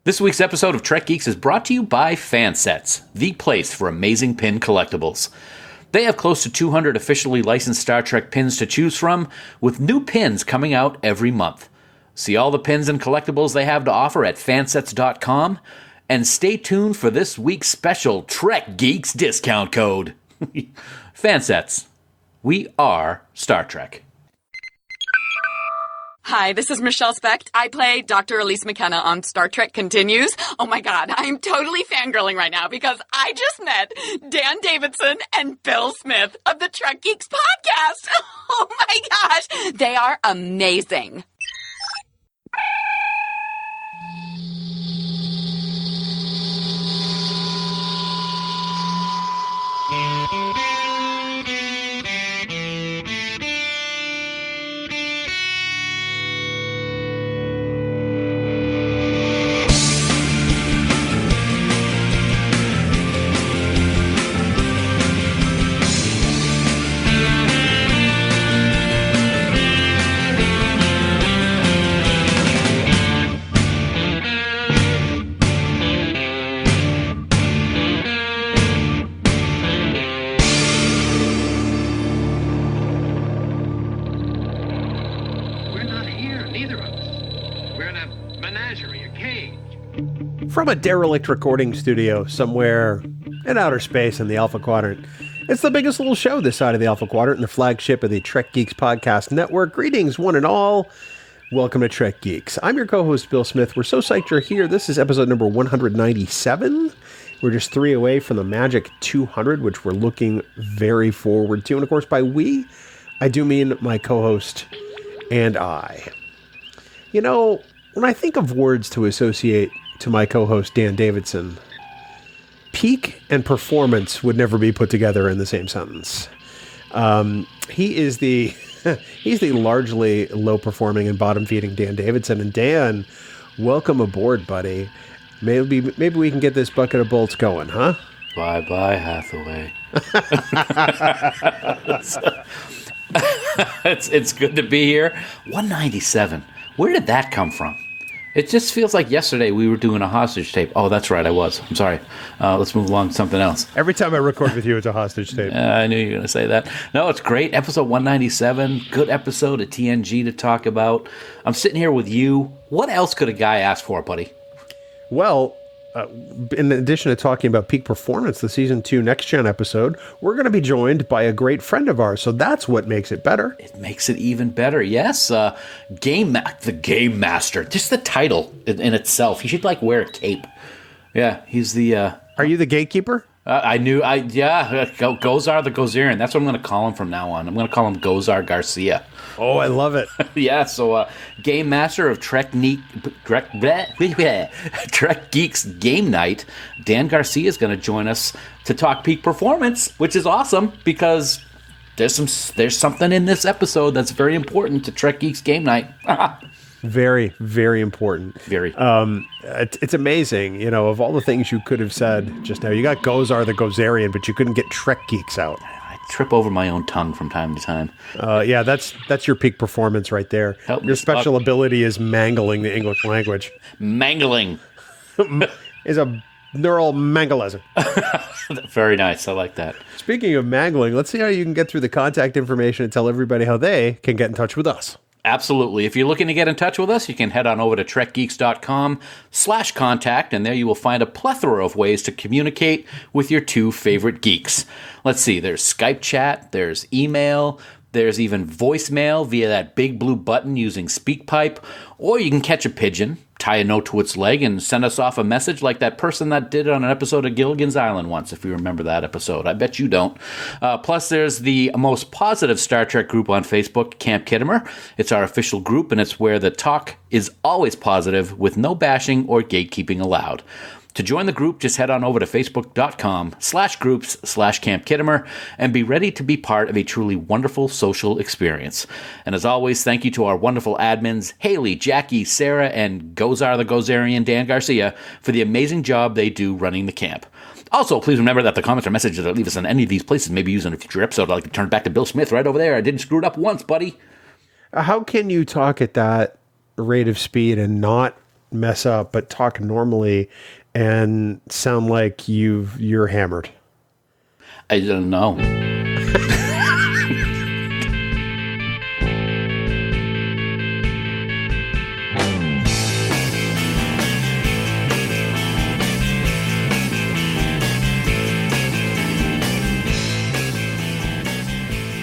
This week's episode of Trek Geeks is brought to you by FanSets, the place for amazing pin collectibles. They have close to 200 officially licensed Star Trek pins to choose from, with new pins coming out every month. See all the pins and collectibles they have to offer at fansets.com, and stay tuned for this week's special Trek Geeks discount code. FanSets. We are Star Trek. Hi, this is Michelle Specht. I play Dr. Elise McKenna on Star Trek Continues. Oh my god, I'm totally fangirling right now because I just met Dan Davidson and Bill Smith of the Trek Geeks podcast. Oh my gosh, they are amazing. From a derelict recording studio somewhere in outer space in the Alpha Quadrant, it's the biggest little show this side of the Alpha Quadrant and the flagship of the Trek Geeks Podcast Network. Greetings, one and all. Welcome to Trek Geeks. I'm your co-host, Bill Smith. We're so psyched you're here. This is episode number 197. We're just 3 away from the magic 200, which we're looking very forward to. And of course, by we, I do mean my co-host and I. You know, when I think of words to associate to my co-host Dan Davidson, peak and performance would never be put together in the same sentence. He is the he's the largely low-performing and bottom-feeding Dan Davidson. And Dan, welcome aboard, buddy. Maybe we can get this bucket of bolts going, huh? Bye-bye, Hathaway. It's good to be here. 197. Where did that come from? It just feels like yesterday we were doing a hostage tape. Oh, that's right, I was. I'm sorry. Let's move along to something else. Every time I record with you, it's a hostage tape. I knew you were going to say that. No, it's great. Episode 197. Good episode of TNG to talk about. I'm sitting here with you. What else could a guy ask for, buddy? Well, in addition to talking about peak performance, the Season 2 Next Gen episode, we're going to be joined by a great friend of ours, so that's what makes it better. It makes it even better, yes. The Game Master. Just the title in itself. He should, wear a cape. Yeah, he's the... Are you the gatekeeper? Gozar the Gozerian. That's what I'm going to call him from now on. I'm going to call him Gozar Garcia. Oh, I love it. Yeah, so Game Master of Trek Geeks Game Night, Dan Garcia is going to join us to talk peak performance, which is awesome because there's something in this episode that's very important to Trek Geeks Game Night. Very, very important. Very. It's amazing, of all the things you could have said just now. You got Gozar the Gozerian, but you couldn't get Trek Geeks out. I trip over my own tongue from time to time. Yeah, that's your peak performance right there. Your special ability is mangling the English language. Mangling. Is a neural mangalism. Very nice. I like that. Speaking of mangling, let's see how you can get through the contact information and tell everybody how they can get in touch with us. Absolutely. If you're looking to get in touch with us, you can head on over to trekgeeks.com/contact, and there you will find a plethora of ways to communicate with your two favorite geeks. Let's see, there's Skype chat, there's email, there's even voicemail via that big blue button using SpeakPipe, or you can catch a pigeon, tie a note to its leg, and send us off a message like that person that did it on an episode of Gilligan's Island once, if you remember that episode. I bet you don't. Plus, there's the most positive Star Trek group on Facebook, Camp Kittimer. It's our official group, and it's where the talk is always positive with no bashing or gatekeeping allowed. To join the group, just head on over to facebook.com/groups/Camp Kittimer and be ready to be part of a truly wonderful social experience. And as always, thank you to our wonderful admins, Haley, Jackie, Sarah, and Gozar the Gozerian, Dan Garcia, for the amazing job they do running the camp. Also, please remember that the comments or messages that leave us in any of these places may be used in a future episode. I'd like to turn it back to Bill Smith right over there. I didn't screw it up once, buddy. How can you talk at that rate of speed and not mess up, but talk normally and sound like you're hammered? I don't know.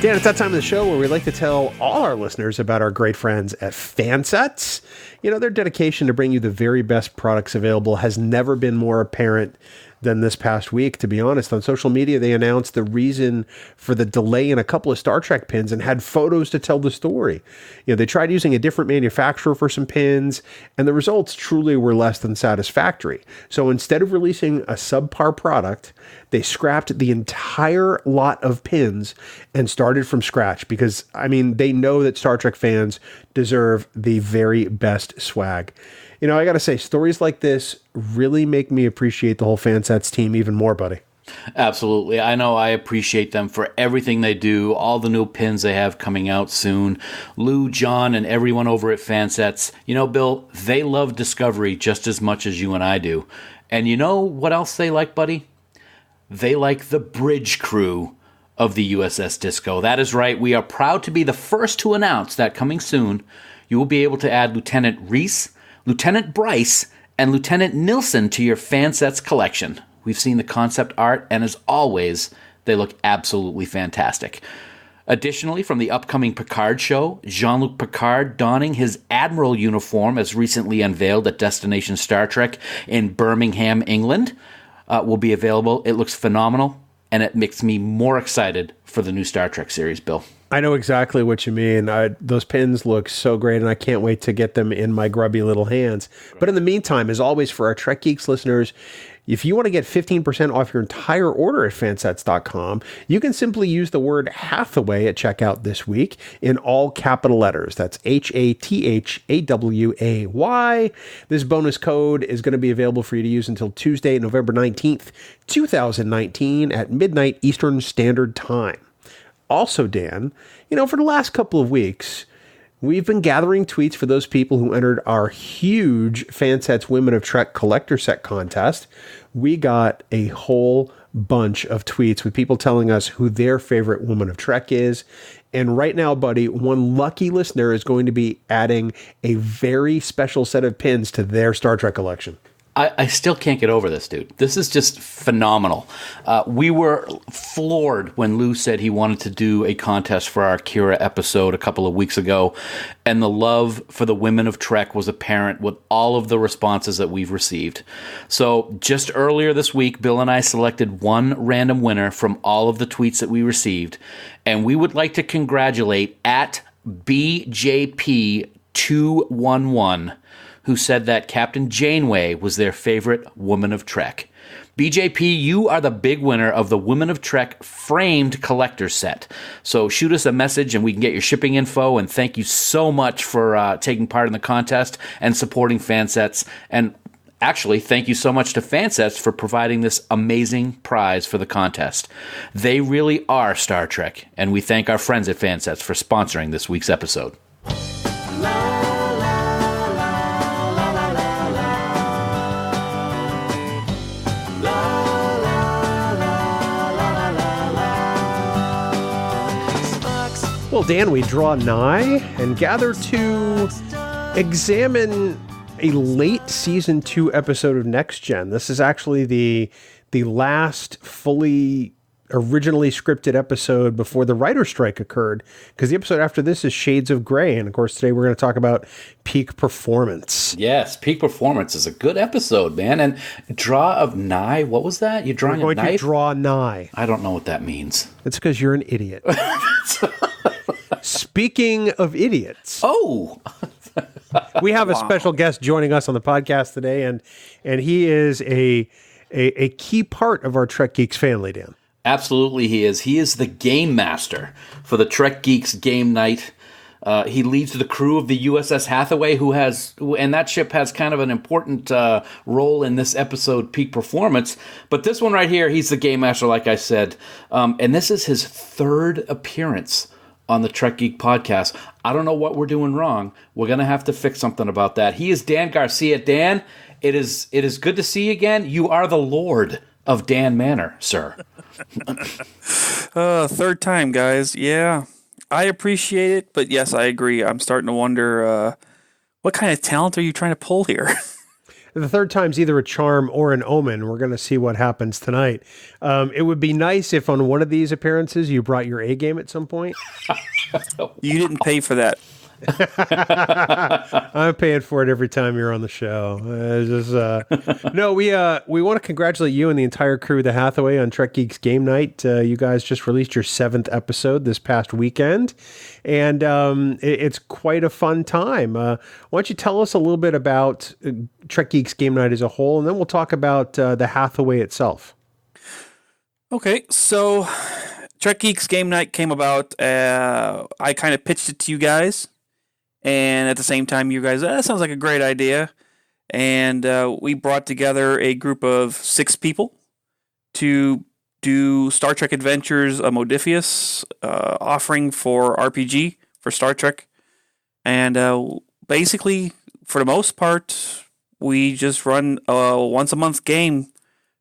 Dan, it's that time of the show where we like to tell all our listeners about our great friends at FanSets. You know, their dedication to bring you the very best products available has never been more apparent than this past week. To be honest, on social media, they announced the reason for the delay in a couple of Star Trek pins and had photos to tell the story. You know, they tried using a different manufacturer for some pins, and the results truly were less than satisfactory. So instead of releasing a subpar product, they scrapped the entire lot of pins and started from scratch because, I mean, they know that Star Trek fans deserve the very best swag. You know, I got to say, stories like this really make me appreciate the whole FanSets team even more, buddy. Absolutely. I know I appreciate them for everything they do, all the new pins they have coming out soon. Lou, John, and everyone over at FanSets. You know, Bill, they love Discovery just as much as you and I do. And you know what else they like, buddy? They like the bridge crew of the USS Disco. That is right. We are proud to be the first to announce that coming soon, you will be able to add Lieutenant Reese, Lieutenant Bryce, and Lieutenant Nilsson to your FanSets collection. We've seen the concept art, and as always, they look absolutely fantastic. Additionally, from the upcoming Picard show, Jean-Luc Picard donning his Admiral uniform as recently unveiled at Destination Star Trek in Birmingham, England, will be available. It looks phenomenal, and it makes me more excited for the new Star Trek series, Bill. I know exactly what you mean. Those pins look so great, and I can't wait to get them in my grubby little hands. But in the meantime, as always, for our Trek Geeks listeners, if you want to get 15% off your entire order at fansets.com, you can simply use the word Hathaway at checkout this week in all capital letters. That's Hathaway. This bonus code is going to be available for you to use until Tuesday, November 19th, 2019 at midnight Eastern Standard Time. Also, Dan, you know, for the last couple of weeks, we've been gathering tweets for those people who entered our huge FanSets Women of Trek collector set contest. We got a whole bunch of tweets with people telling us who their favorite Woman of Trek is. And right now, buddy, one lucky listener is going to be adding a very special set of pins to their Star Trek collection. I still can't get over this, dude. This is just phenomenal. We were floored when Lou said he wanted to do a contest for our Kira episode a couple of weeks ago, and the love for the Women of Trek was apparent with all of the responses that we've received. So just earlier this week, Bill and I selected one random winner from all of the tweets that we received, and we would like to congratulate at BJP211, who said that Captain Janeway was their favorite Woman of Trek. BJP, you are the big winner of the Women of Trek framed collector set. So shoot us a message and we can get your shipping info. And thank you so much for taking part in the contest and supporting FanSets. And actually, thank you so much to FanSets for providing this amazing prize for the contest. They really are Star Trek. And we thank our friends at FanSets for sponsoring this week's episode. Well, Dan, we draw nigh and gather to examine a late season 2 episode of Next Gen. This is actually the last fully originally scripted episode before the writer's strike occurred, because the episode after this is Shades of Grey. And of course, today we're going to talk about Peak Performance. Yes, Peak Performance is a good episode, man. And draw of nigh, what was that? You're drawing a knife? We're going to draw nigh. I don't know what that means. It's because you're an idiot. Speaking of idiots. Oh! We have a special guest joining us on the podcast today, and he is a key part of our Trek Geeks family, Dan. Absolutely he is. He is the game master for the Trek Geeks Game Night. He leads the crew of the USS Hathaway, and that ship has kind of an important role in this episode, Peak Performance. But this one right here, he's the game master, like I said. And this is his third appearance on the Trek Geek podcast. I don't know what we're doing wrong. We're going to have to fix something about that. He is Dan Garcia. Dan, it is good to see you again. You are the Lord of Dan Manor, sir. Third time, guys. Yeah, I appreciate it, but yes, I agree. I'm starting to wonder what kind of talent are you trying to pull here? The third time's either a charm or an omen. We're going to see what happens tonight. It would be nice if on one of these appearances you brought your A game at some point. You didn't pay for that. I'm paying for it every time you're on the show. No, we want to congratulate you and the entire crew of the Hathaway on Trek Geeks Game Night. You guys just released your 7th episode this past weekend, and it's quite a fun time. Why don't you tell us a little bit about Trek Geeks Game Night as a whole, and then we'll talk about the Hathaway itself. Okay, so Trek Geeks Game Night came about. I kind of pitched it to you guys. And at the same time, you guys, that sounds like a great idea. And we brought together a group of 6 people to do Star Trek Adventures, a Modiphius offering for RPG for Star Trek. And basically, for the most part, we just run a once-a-month game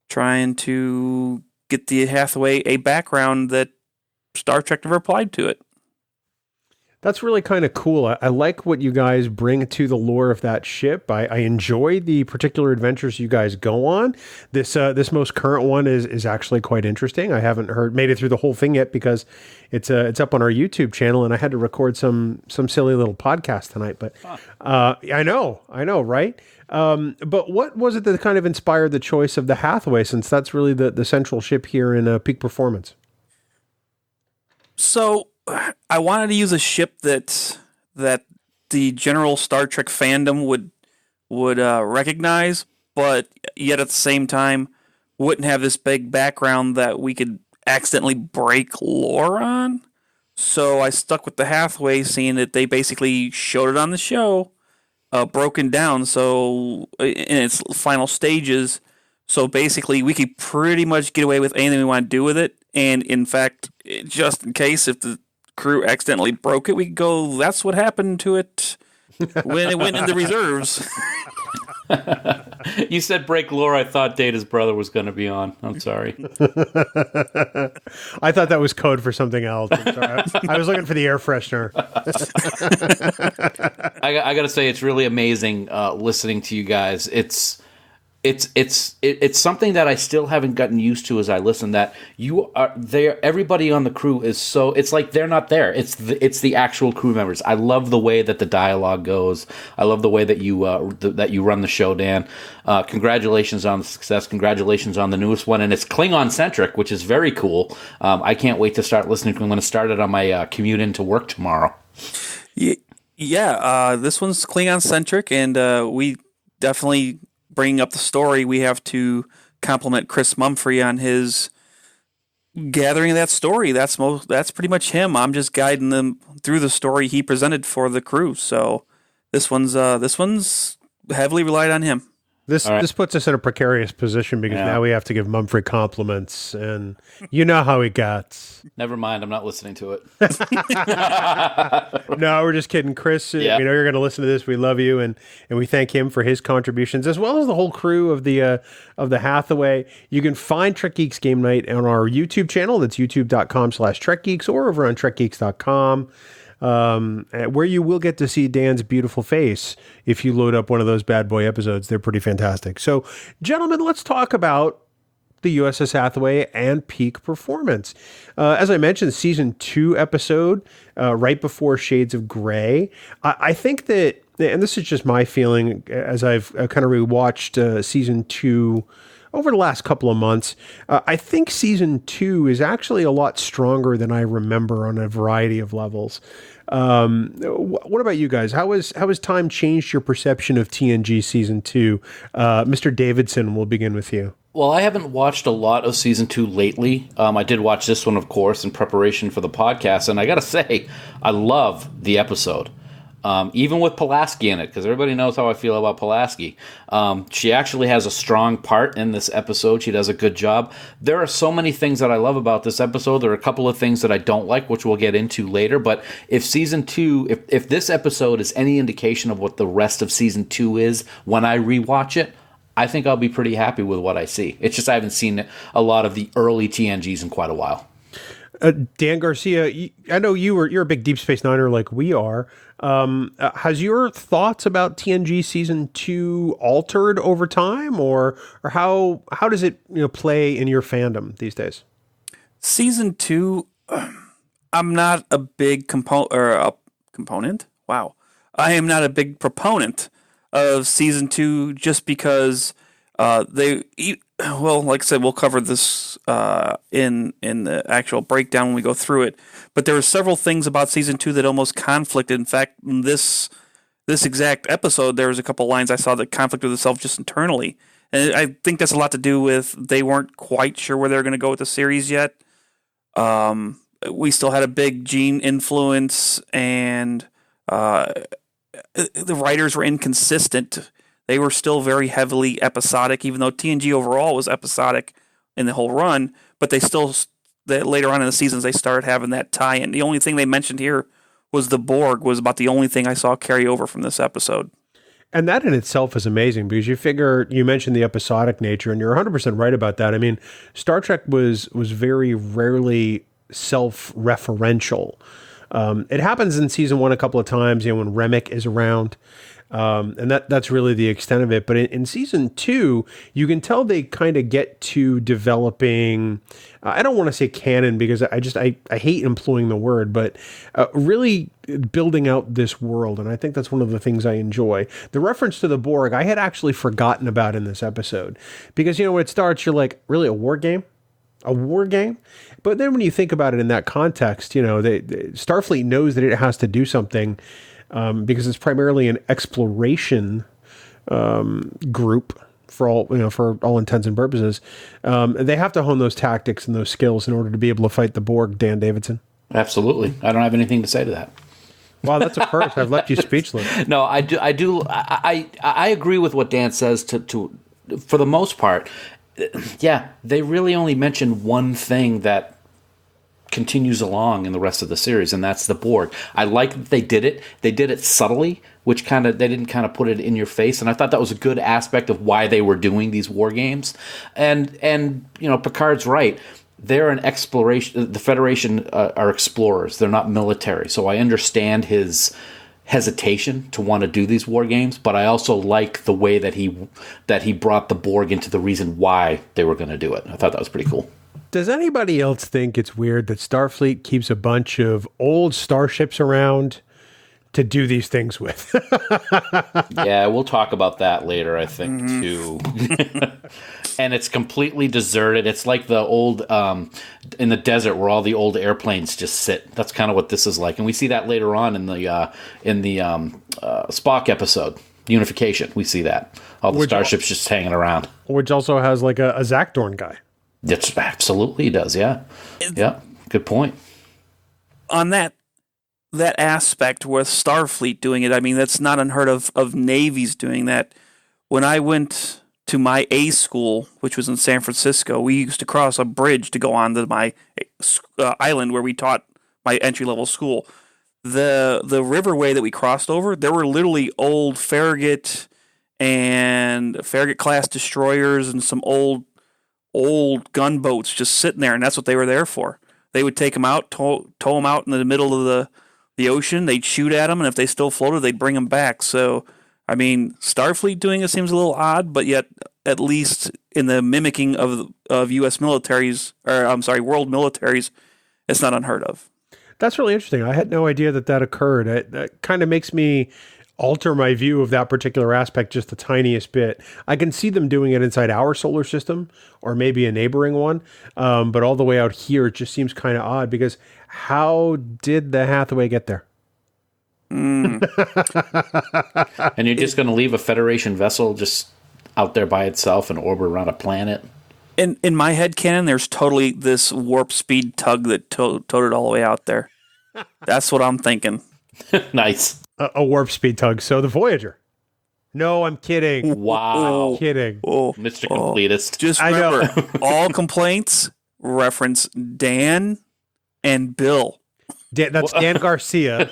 trying to get the Hathaway a background that Star Trek never applied to it. That's really kind of cool. I like what you guys bring to the lore of that ship. I enjoy the particular adventures you guys go on. This most current one is actually quite interesting. I haven't made it through the whole thing yet because it's up on our YouTube channel, and I had to record some silly little podcast tonight. But I know, right? But what was it that kind of inspired the choice of the Hathaway, since that's really the central ship here in Peak Performance? So I wanted to use a ship that the general Star Trek fandom would recognize, but yet at the same time wouldn't have this big background that we could accidentally break lore on. So I stuck with the Hathaway, seeing that they basically showed it on the show, broken down, so in its final stages. So basically, we could pretty much get away with anything we want to do with it. And in fact, just in case if the crew accidentally broke it, we could go, that's what happened to it when it went into reserves. You said break lore. I thought Data's brother was going to be on. I'm sorry. I thought that was code for something else. I'm sorry. I was looking for the air freshener. I got to say, it's really amazing listening to you guys. It's something that I still haven't gotten used to as I listen. That you are there. Everybody on the crew is so. It's like they're not there. It's the actual crew members. I love the way that the dialogue goes. I love the way that you run the show, Dan. Congratulations on the success. Congratulations on the newest one, and it's Klingon centric, which is very cool. I can't wait to start listening. I'm going to start it on my commute into work tomorrow. Yeah. This one's Klingon centric, and we definitely. Bringing up the story, we have to compliment Chris Mumphrey on his gathering of that story. That's pretty much him. I'm just guiding them through the story he presented for the crew. So this one's heavily relied on him. This puts us in a precarious position because now we have to give Mumphrey compliments, and you know how he gets. Never mind, I'm not listening to it. No, we're just kidding, Chris. We know you're going to listen to this. We love you, and we thank him for his contributions, as well as the whole crew of the Hathaway. You can find Trek Geeks Game Night on our YouTube channel. That's youtube.com/TrekGeeks, or over on TrekGeeks.com. Where you will get to see Dan's beautiful face if you load up one of those bad boy episodes. They're pretty fantastic. So, gentlemen, let's talk about the USS Hathaway and Peak Performance. As I mentioned, season 2 episode, right before Shades of Grey. I think that, and this is just my feeling as I've kind of rewatched season 2 over the last couple of months, I think season 2 is actually a lot stronger than I remember on a variety of levels. What about you guys? How has time changed your perception of TNG season 2? Mr. Davidson, we'll begin with you. Well, I haven't watched a lot of season 2 lately. I did watch this one, of course, in preparation for the podcast, and I got to say, I love the episode. even with Pulaski in it, because everybody knows how I feel about Pulaski. She actually has a strong part in this episode. She does a good job. There are so many things that I love about this episode. There are a couple of things that I don't like, which we'll get into later. But if season 2, if this episode is any indication of what the rest of season 2 is when I rewatch it, I think I'll be pretty happy with what I see. It's just I haven't seen a lot of the early TNGs in quite a while. Dan Garcia, I know you're a big Deep Space Niner like we are. Has your thoughts about TNG season 2 altered over time, or how does it play in your fandom these days? Season 2, I'm not a big component. Wow, I am not a big proponent of season 2 just because like I said, we'll cover this in the actual breakdown when we go through it. But there were several things about season 2 that almost conflicted. In fact, in this exact episode, there was a couple lines I saw that conflicted with itself just internally, and I think that's a lot to do with they weren't quite sure where they were going to go with the series yet. We still had a big Gene influence, and the writers were inconsistent. They were still very heavily episodic, even though TNG overall was episodic in the whole run. But they still, later on in the seasons, they started having that tie-in. The only thing they mentioned here was the Borg, was about the only thing I saw carry over from this episode. And that in itself is amazing, because you mentioned the episodic nature, and you're 100% right about that. I mean, Star Trek was very rarely self-referential. It happens in season 1 a couple of times, when Remick is around. And that's really the extent of it. But in season 2, you can tell they kind of get to developing, I don't want to say canon, because I hate employing the word, but really building out this world. And I think that's one of the things I enjoy. The reference to the Borg, I had actually forgotten about in this episode, because, when it starts, you're like, really, a war game? A war game? But then when you think about it in that context, Starfleet knows that it has to do something, because it's primarily an exploration group for all intents and purposes. They have to hone those tactics and those skills in order to be able to fight the Borg. Dan Davidson. Absolutely, I don't have anything to say to that. Wow, that's a first. I've left you speechless. No, I do. I agree with what Dan says. To for the most part, yeah, they really only mention one thing that continues along in the rest of the series, and that's the Borg. I like that they did it. They did it subtly, which they didn't kind of put it in your face, and I thought that was a good aspect of why they were doing these war games. And Picard's right. They're an exploration. The Federation are explorers. They're not military. So I understand his hesitation to want to do these war games, but I also like the way that he brought the Borg into the reason why they were going to do it. I thought that was pretty cool. Does anybody else think it's weird that Starfleet keeps a bunch of old starships around to do these things with? Yeah, we'll talk about that later, I think, too. And it's completely deserted. It's like the old, in the desert where all the old airplanes just sit. That's kind of what this is like. And we see that later on in the Spock episode, Unification. We see that. All the starships just hanging around. Which also has like a Zakdorn guy. That's absolutely does, yeah. Yeah, good point. On that aspect with Starfleet doing it, I mean, that's not unheard of navies doing that. When I went to my A school, which was in San Francisco, we used to cross a bridge to go on to my island where we taught my entry-level school. The riverway that we crossed over, there were literally old Farragut and Farragut-class destroyers and some old gunboats just sitting there, and that's what they were there for. They would take them out, tow them out in the middle of the ocean. They'd shoot at them, and if they still floated, they'd bring them back. So, I mean, Starfleet doing it seems a little odd, but yet at least in the mimicking of U.S. militaries, world militaries, it's not unheard of. That's really interesting. I had no idea that occurred. That kind of makes me alter my view of that particular aspect just the tiniest bit. I can see them doing it inside our solar system or maybe a neighboring one, but all the way out here, it just seems kind of odd, because how did the Hathaway get there? And you're just going to leave a Federation vessel just out there by itself and orbit around a planet? In my headcanon, there's totally this warp speed tug that towed it all the way out there. That's what I'm thinking. Nice. a warp speed tug. So the Voyager. No, I'm kidding. Wow. I'm kidding. Mr. Completist. Just remember, all complaints reference Dan and Bill. That's Dan Garcia,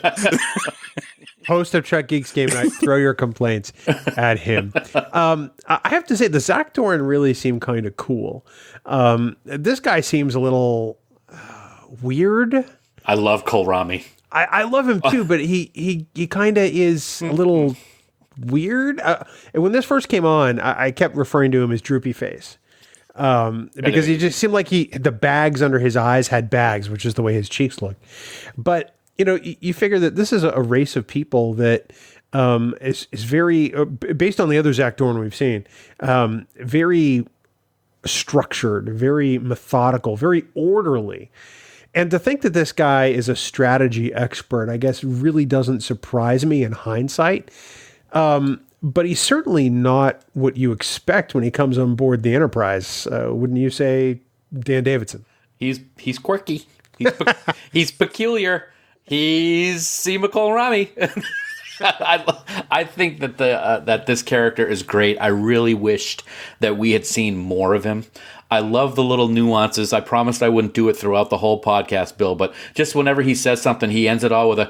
host of Trek Geeks Game Night. Throw your complaints at him. I have to say, the Zach Doran really seemed kind of cool. This guy seems a little weird. I love Kohlrami. I love him too, but he kind of is a little weird. And when this first came on, I kept referring to him as Droopy Face. Because he just seemed like the bags under his eyes had bags, which is the way his cheeks look. But, you figure that this is a race of people that is very, based on the other Zach Dorn we've seen, very structured, very methodical, very orderly. And to think that this guy is a strategy expert, I guess, really doesn't surprise me in hindsight. But he's certainly not what you expect when he comes on board the Enterprise. Wouldn't you say, Dan Davidson? He's quirky. He's peculiar. He's Seema Kohlrami. I think that that this character is great. I really wished that we had seen more of him. I love the little nuances. I promised I wouldn't do it throughout the whole podcast, Bill, but just whenever he says something, he ends it all with a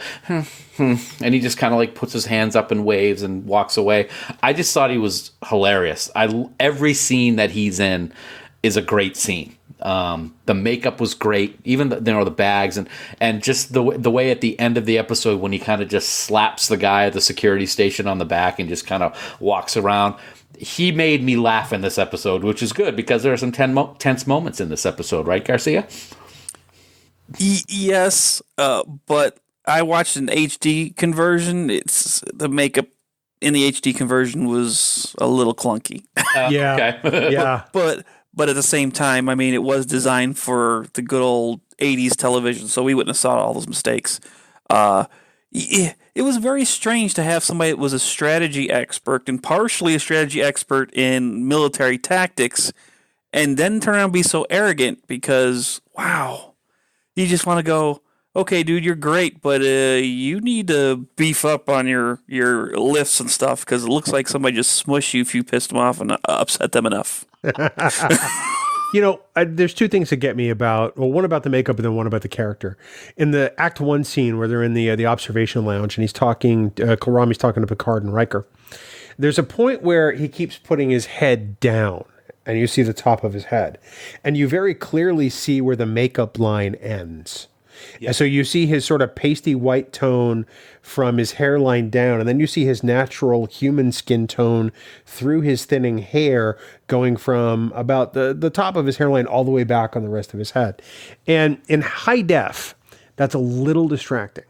and he just kind of like puts his hands up and waves and walks away. I just thought he was hilarious. Every scene that he's in is a great scene. The makeup was great, even the bags and just the way at the end of the episode when he kind of just slaps the guy at the security station on the back and just kind of walks around. He made me laugh in this episode, which is good because there are some tense moments in this episode, right, Garcia? Yes, but I watched an HD conversion. The makeup in the HD conversion was a little clunky. Yeah, okay. Yeah, but at the same time, I mean, it was designed for the good old 80s television, so we wouldn't have saw all those mistakes. It was very strange to have somebody that was a strategy expert and partially a strategy expert in military tactics and then turn around and be so arrogant because, wow, you just want to go, okay, dude, you're great, but you need to beef up on your lifts and stuff because it looks like somebody just smushed you if you pissed them off and upset them enough. There's two things that get me one about the makeup and then one about the character. In the Act 1 scene where they're in the observation lounge and he's talking, Kohlrami's talking to Picard and Riker, there's a point where he keeps putting his head down and you see the top of his head. And you very clearly see where the makeup line ends. Yep. And so you see his sort of pasty white tone from his hairline down, and then you see his natural human skin tone through his thinning hair going from about the top of his hairline all the way back on the rest of his head. And in high def, that's a little distracting.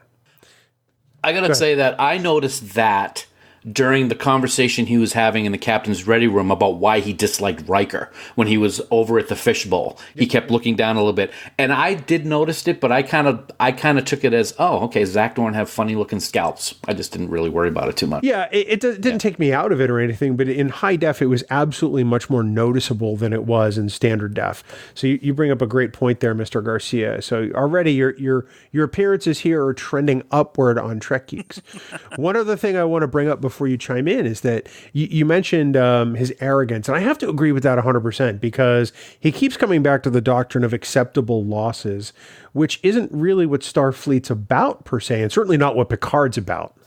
I gotta say that I noticed that during the conversation he was having in the captain's ready room about why he disliked Riker when he was over at the fishbowl. He kept looking down a little bit. And I did notice it, but I kind of took it as, oh, okay, Zach Dorn have funny looking scalps. I just didn't really worry about it too much. Yeah, it didn't take me out of it or anything, but in high def, it was absolutely much more noticeable than it was in standard def. So you bring up a great point there, Mr. Garcia. So already your appearances here are trending upward on Trek Geeks. One other thing I want to bring up before you chime in is that you mentioned his arrogance, and I have to agree with that 100% because he keeps coming back to the doctrine of acceptable losses, which isn't really what Starfleet's about per se, and certainly not what Picard's about.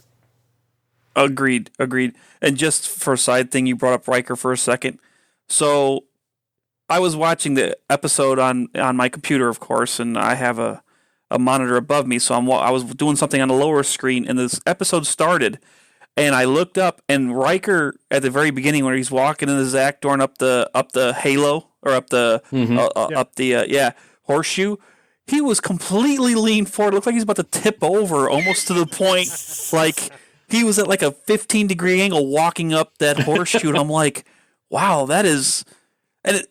Agreed. And just for a side thing, you brought up Riker for a second. So I was watching the episode on my computer, of course, and I have a monitor above me, so I was doing something on the lower screen, and this episode started. And I looked up, and Riker at the very beginning, where he's walking in the Zach Dorn up the halo or up the horseshoe, he was completely leaned forward. It looked like he's about to tip over, almost to the point like he was at like a 15-degree angle walking up that horseshoe. And I'm like, wow, that is, and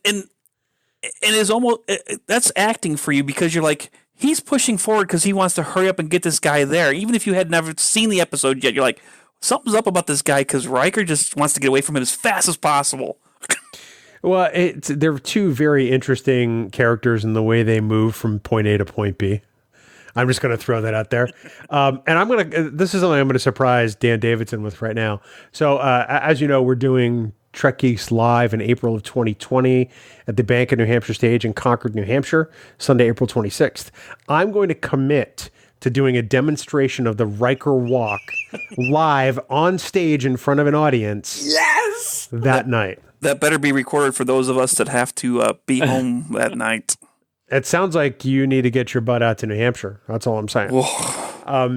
it's almost that's acting for you because you're like, he's pushing forward because he wants to hurry up and get this guy there. Even if you had never seen the episode yet, you're like, something's up about this guy because Riker just wants to get away from it as fast as possible. Well, there are two very interesting characters in the way they move from point A to point B. I'm just going to throw that out there. And this is something I'm going to surprise Dan Davidson with right now. So, as you know, we're doing Trek Geeks Live in April of 2020 at the Bank of New Hampshire stage in Concord, New Hampshire, Sunday, April 26th. I'm going to commit to doing a demonstration of the Riker walk live on stage in front of an audience. Yes! That night. That better be recorded for those of us that have to be home that night. It sounds like you need to get your butt out to New Hampshire. That's all I'm saying.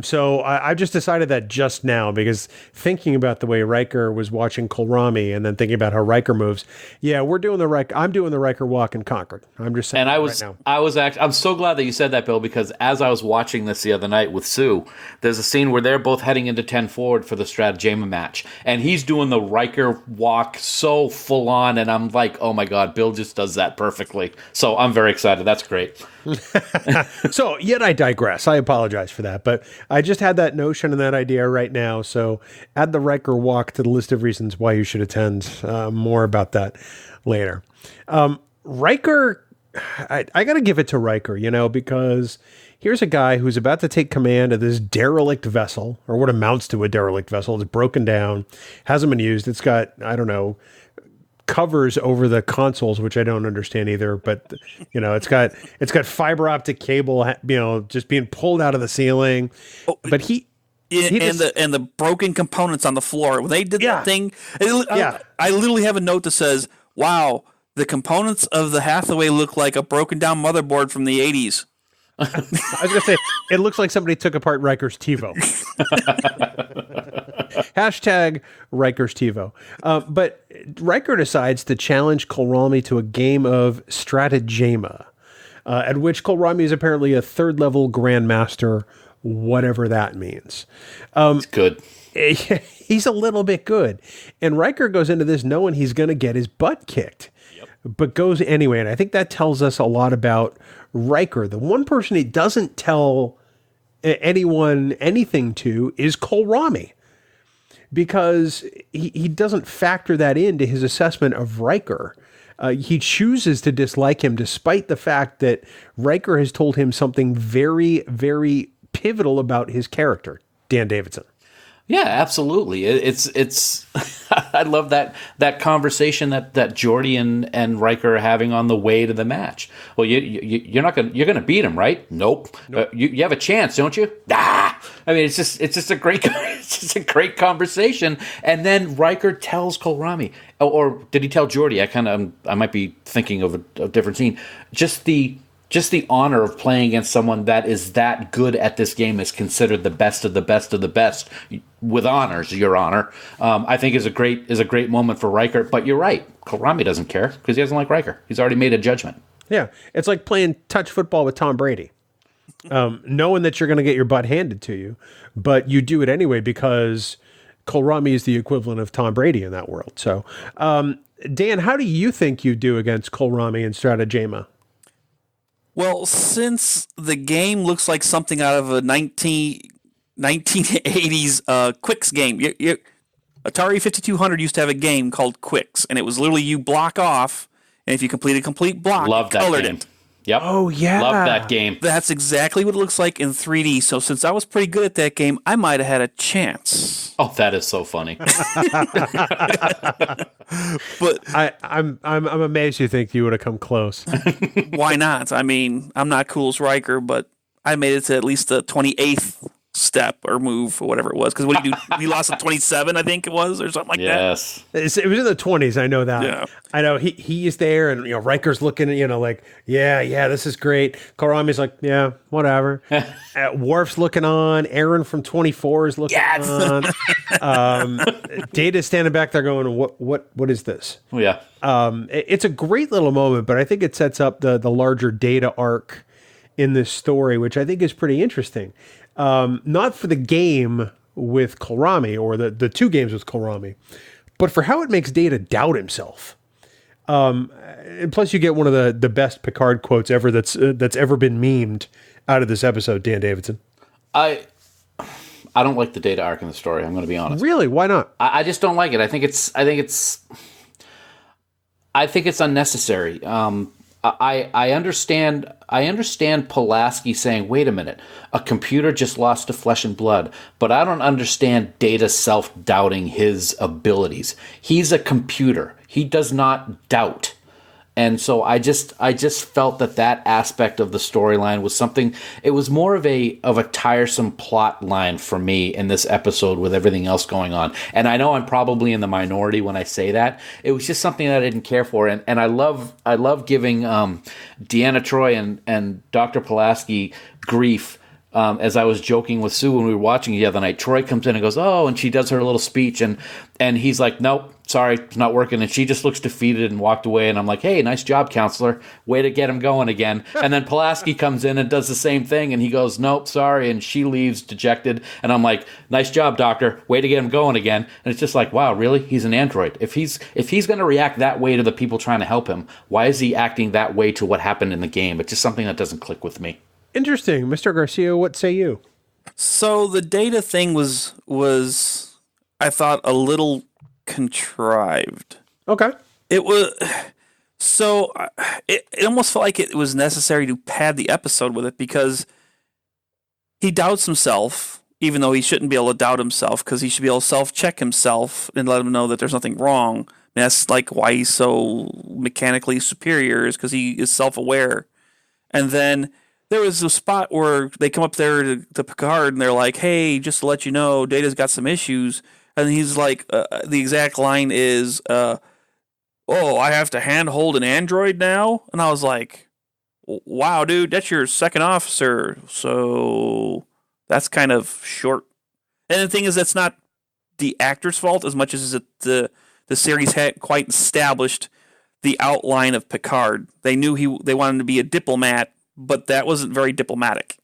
So I've just decided that just now, because thinking about the way Riker was watching Kolrami and then thinking about how Riker moves, we're doing the Riker. I'm doing the Riker walk in Concord. I'm just saying. And I'm so glad that you said that, Bill, because as I was watching this the other night with Sue, there's a scene where they're both heading into 10 forward for the Stratagema match, and he's doing the Riker walk so full on, and I'm like, oh my God, Bill just does that perfectly. So I'm very excited. That's great. So, yet I digress. I apologize for that, but I just had that notion and that idea right now. So, add the Riker walk to the list of reasons why you should attend. More about that later. Riker, I got to give it to Riker, because here's a guy who's about to take command of this derelict vessel, or what amounts to a derelict vessel. It's broken down, hasn't been used. It's got, covers over the consoles, which I don't understand either, but it's got fiber optic cable, just being pulled out of the ceiling. But the broken components on the floor. When they did that thing, I literally have a note that says, "Wow, the components of the Hathaway look like a broken down motherboard from the 80s." I was gonna say it looks like somebody took apart Riker's TiVo. Hashtag Riker's TiVo. But Riker decides to challenge Kolrami to a game of Stratagema, at which Kolrami is apparently a third-level Grandmaster, whatever that means. It's good. He's a little bit good. And Riker goes into this knowing he's going to get his butt kicked, but goes anyway. And I think that tells us a lot about Riker. The one person he doesn't tell anyone anything to is Kolrami, because he doesn't factor that into his assessment of Riker. He chooses to dislike him despite the fact that Riker has told him something very, very pivotal about his character. Dan Davidson. Yeah, absolutely. It's I love that conversation that Geordi and Riker are having on the way to the match. Well, you're gonna beat him, right? Nope. You have a chance, don't you? Ah! I mean, it's just a great conversation. And then Riker tells Kolrami, or did he tell Geordi? I might be thinking of a different scene. Just the honor of playing against someone that is that good at this game is considered the best of the best of the best, with honors, Your Honor. I think is a great moment for Riker. But you're right, Kolrami doesn't care because he doesn't like Riker. He's already made a judgment. Yeah, it's like playing touch football with Tom Brady, knowing that you're going to get your butt handed to you, but you do it anyway because Kolrami is the equivalent of Tom Brady in that world. So, Dan, how do you think you do against Kolrami and Stratagema? Well, since the game looks like something out of a 1980s Quicks game, Atari 5200 used to have a game called Quicks, and it was literally you block off, and if you complete a complete block, love that colored game. it. Yep. Oh, yeah. Love that game. That's exactly what it looks like in 3D. So since I was pretty good at that game, I might have had a chance. Oh, that is so funny. But I'm amazed you think you would have come close. Why not? I mean, I'm not cool as Riker, but I made it to at least the 28th step or move or whatever it was. Because what did you do? We lost at 27, I think it was, or something like that. Yes. It was in the 20s. I know that. Yeah. I know he is there, and Riker's looking, like, yeah, this is great. Kolrami's like, yeah, whatever. Worf's looking on. Aaron from 24 is looking on. Data's standing back there going, what is this? Oh, yeah. It's a great little moment, but I think it sets up the larger Data arc in this story, which I think is pretty interesting. Not for the game with Kolrami or the two games with Kolrami, but for how it makes Data doubt himself. And plus, you get one of the best Picard quotes ever that's ever been memed out of this episode. Dan Davidson. I don't like the Data arc in the story. I'm going to be honest. Really? Why not? I just don't like it. I think it's unnecessary. I understand Pulaski saying, wait a minute, a computer just lost to flesh and blood, but I don't understand Data self-doubting his abilities. He's a computer. He does not doubt. And so I just felt that aspect of the storyline was something. It was more of a tiresome plot line for me in this episode with everything else going on. And I know I'm probably in the minority when I say that. It was just something that I didn't care for. And I love giving Deanna Troi and Dr. Pulaski grief. As I was joking with Sue when we were watching it the other night, Troy comes in and goes, "Oh," and she does her little speech, and he's like, "Nope, sorry, it's not working." And she just looks defeated and walked away. And I'm like, "Hey, nice job, counselor. Way to get him going again." And then Pulaski comes in and does the same thing, and he goes, "Nope, sorry," and she leaves dejected. And I'm like, "Nice job, doctor. Way to get him going again." And it's just like, wow, really? He's an android. If he's going to react that way to the people trying to help him, why is he acting that way to what happened in the game? It's just something that doesn't click with me. Interesting. Mr. Garcia, what say you? So the Data thing was I thought a little contrived. Okay. It was so it almost felt like it was necessary to pad the episode with it because he doubts himself, even though he shouldn't be able to doubt himself because he should be able to self-check himself and let him know that there's nothing wrong. And that's like why he's so mechanically superior is because he is self-aware. And then there was a spot where they come up there to Picard and they're like, "Hey, just to let you know, Data's got some issues." And he's like, the exact line is, "Oh, I have to handhold an android now?" And I was like, "Wow, dude, that's your second officer. So that's kind of short." And the thing is, that's not the actor's fault as much as the series had quite established the outline of Picard. They knew they wanted him to be a diplomat, but that wasn't very diplomatic.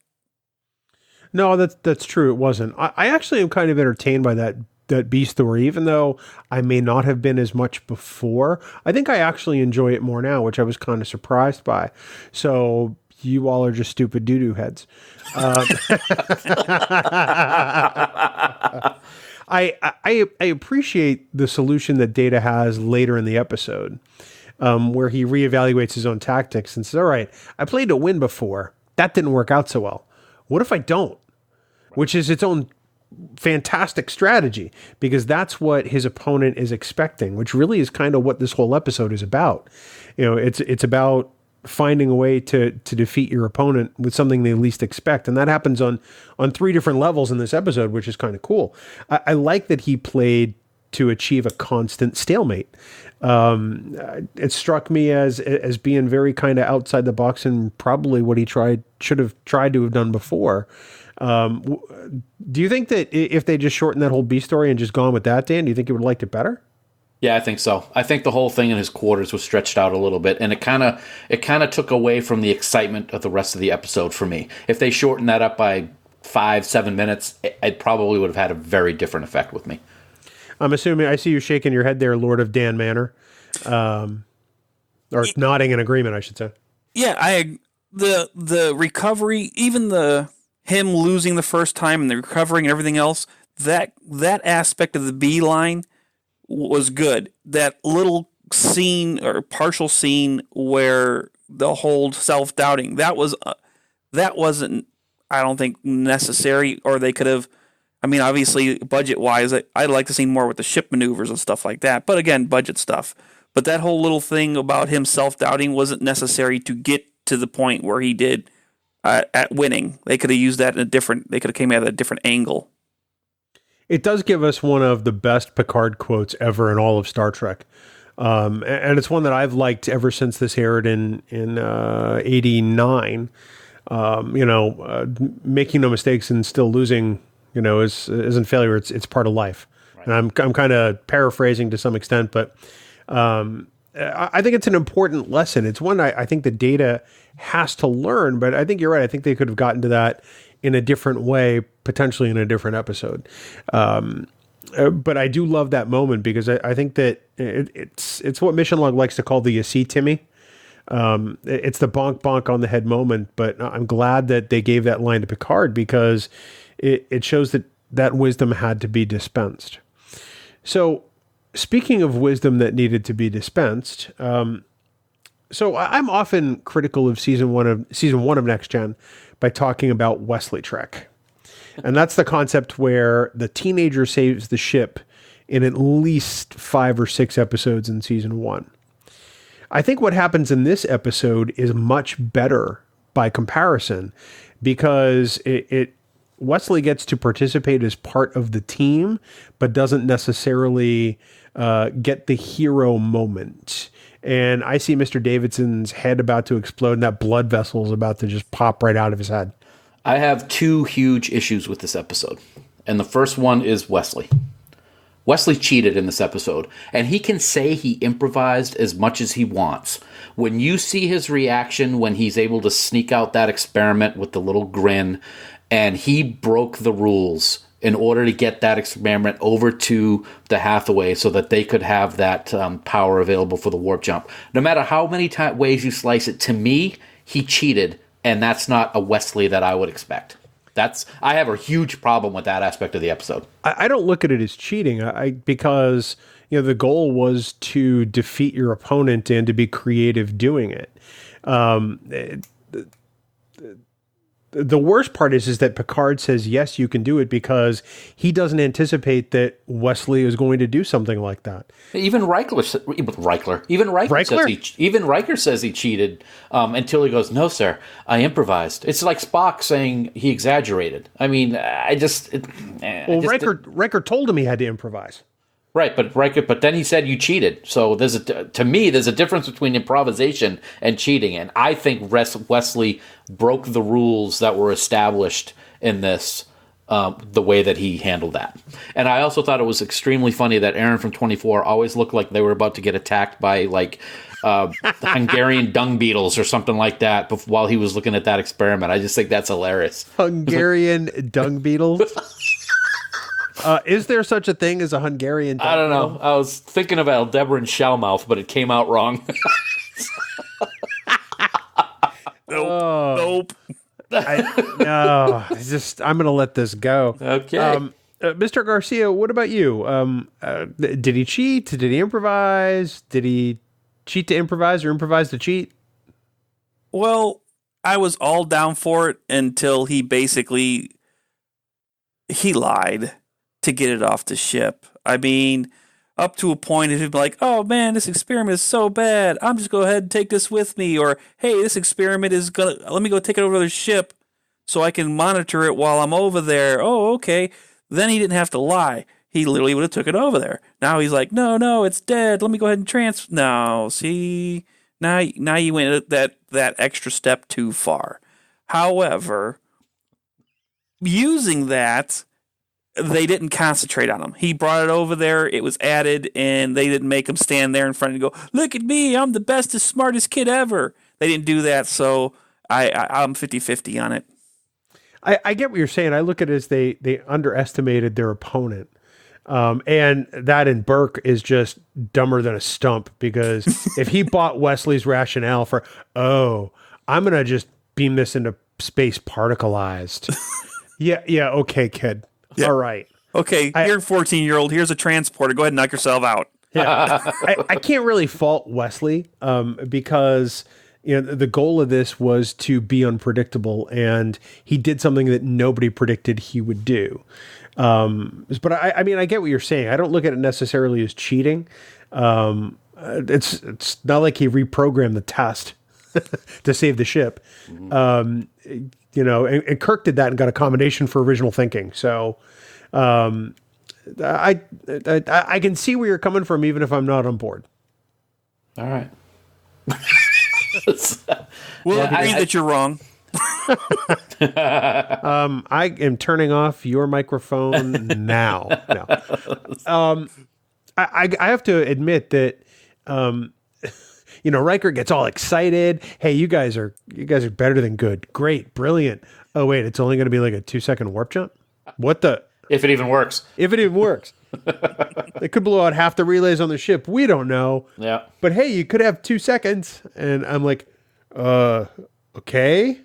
No, that's true. It wasn't. I actually am kind of entertained by that B story, even though I may not have been as much before. I think I actually enjoy it more now, which I was kind of surprised by. So you all are just stupid doo-doo heads. I appreciate the solution that Data has later in the episode. Where he reevaluates his own tactics and says, "All right, I played to win before. That didn't work out so well. What if I don't?" Which is its own fantastic strategy because that's what his opponent is expecting, which really is kind of what this whole episode is about. You know, it's about finding a way to defeat your opponent with something they least expect. And that happens on 3 different levels in this episode, which is kind of cool. I like that he played to achieve a constant stalemate. It struck me as being very kind of outside the box and probably what he should have tried to have done before. Do you think that if they just shortened that whole B story and just gone with that, Dan, do you think you would have liked it better? Yeah, I think so. I think the whole thing in his quarters was stretched out a little bit, and it kind of took away from the excitement of the rest of the episode for me. If they shortened that up by 5-7 minutes, it probably would have had a very different effect with me. I'm assuming I see you shaking your head there, Lord of Dan Manor, or nodding in agreement, I should say. Yeah, the recovery, even him losing the first time and the recovering and everything else, that aspect of the B line was good. That little scene or partial scene where the whole self-doubting, that wasn't, I don't think, necessary, or they could have. I mean, obviously, budget-wise, I'd like to see more with the ship maneuvers and stuff like that. But again, budget stuff. But that whole little thing about him self-doubting wasn't necessary to get to the point where he did at winning. They could have used that they could have came at a different angle. It does give us one of the best Picard quotes ever in all of Star Trek. And it's one that I've liked ever since this aired in 89. Making no mistakes and still losing, isn't failure. It's part of life. Right. And I'm kind of paraphrasing to some extent, but I think it's an important lesson. It's one I think the Data has to learn, but I think you're right. I think they could have gotten to that in a different way, potentially in a different episode. But I do love that moment because I think that it's what Mission Log likes to call the "you see, Timmy." It's the bonk bonk on the head moment, but I'm glad that they gave that line to Picard because it shows that wisdom had to be dispensed. So speaking of wisdom that needed to be dispensed, So I'm often critical of season one of Next Gen by talking about Wesley Trek. And that's the concept where the teenager saves the ship in at least 5 or 6 episodes in season 1. I think what happens in this episode is much better by comparison because Wesley gets to participate as part of the team, but doesn't necessarily get the hero moment. And I see Mr. Davidson's head about to explode and that blood vessel is about to just pop right out of his head. I have 2 huge issues with this episode. And the first one is Wesley. Wesley cheated in this episode, and he can say he improvised as much as he wants. When you see his reaction when he's able to sneak out that experiment with the little grin, and he broke the rules in order to get that experiment over to the Hathaway so that they could have that power available for the warp jump. No matter how many ways you slice it, to me, he cheated, and that's not a Wesley that I would expect. I have a huge problem with that aspect of the episode. I don't look at it as cheating because the goal was to defeat your opponent and to be creative doing it. The worst part is that Picard says, yes, you can do it because he doesn't anticipate that Wesley is going to do something like that. Even Riker says he cheated until he goes, no, sir, I improvised. It's like Spock saying he exaggerated. I mean, Riker told him he had to improvise. Right, but then he said you cheated. So to me, there's a difference between improvisation and cheating, and I think Wesley broke the rules that were established in this, the way that he handled that. And I also thought it was extremely funny that Aaron from 24 always looked like they were about to get attacked by Hungarian dung beetles or something like that while he was looking at that experiment. I just think that's hilarious. Hungarian dung beetles? Is there such a thing as a Hungarian dung I don't know. I was thinking of Aldebaran Shellmouth, but it came out wrong. Nope. I'm going to let this go. Okay. Mr. Garcia, what about you? Did he cheat? Did he improvise? Did he cheat to improvise or improvise to cheat? Well, I was all down for it until he lied to get it off the ship. I mean, up to a point, it'd be like, oh man, this experiment is so bad. I'm just go ahead and take this with me. Or, hey, this experiment is let me go take it over to the ship so I can monitor it while I'm over there. Oh, okay. Then he didn't have to lie. He literally would have took it over there. Now he's like, no, it's dead. Let me go ahead and No, see, now you went that extra step too far. However, using that, they didn't concentrate on him. He brought it over there. It was added, and they didn't make him stand there in front and go, look at me. I'm the bestest, smartest kid ever. They didn't do that, so I'm 50-50 on it. I get what you're saying. I look at it as they underestimated their opponent. And that in Burke is just dumber than a stump because if he bought Wesley's rationale for, I'm going to just beam this into space particleized. Yeah, okay, kid. Yeah. All right. Okay, you're a 14-year-old. Here's a transporter. Go ahead and knock yourself out. Yeah. I can't really fault Wesley because the goal of this was to be unpredictable, and he did something that nobody predicted he would do. But I mean, I get what you're saying. I don't look at it necessarily as cheating. It's not like he reprogrammed the test to save the ship. And Kirk did that and got a commendation for original thinking. So, I can see where you're coming from, even if I'm not on board. All right. Well, I agree that you're wrong. I am turning off your microphone now. No. I have to admit that, Riker gets all excited. Hey, you guys are better than good. Great. Brilliant. Oh, wait, it's only going to be like a 2-second warp jump? What the? If it even works. They could blow out half the relays on the ship. We don't know. Yeah. But hey, you could have 2 seconds. And I'm like, okay.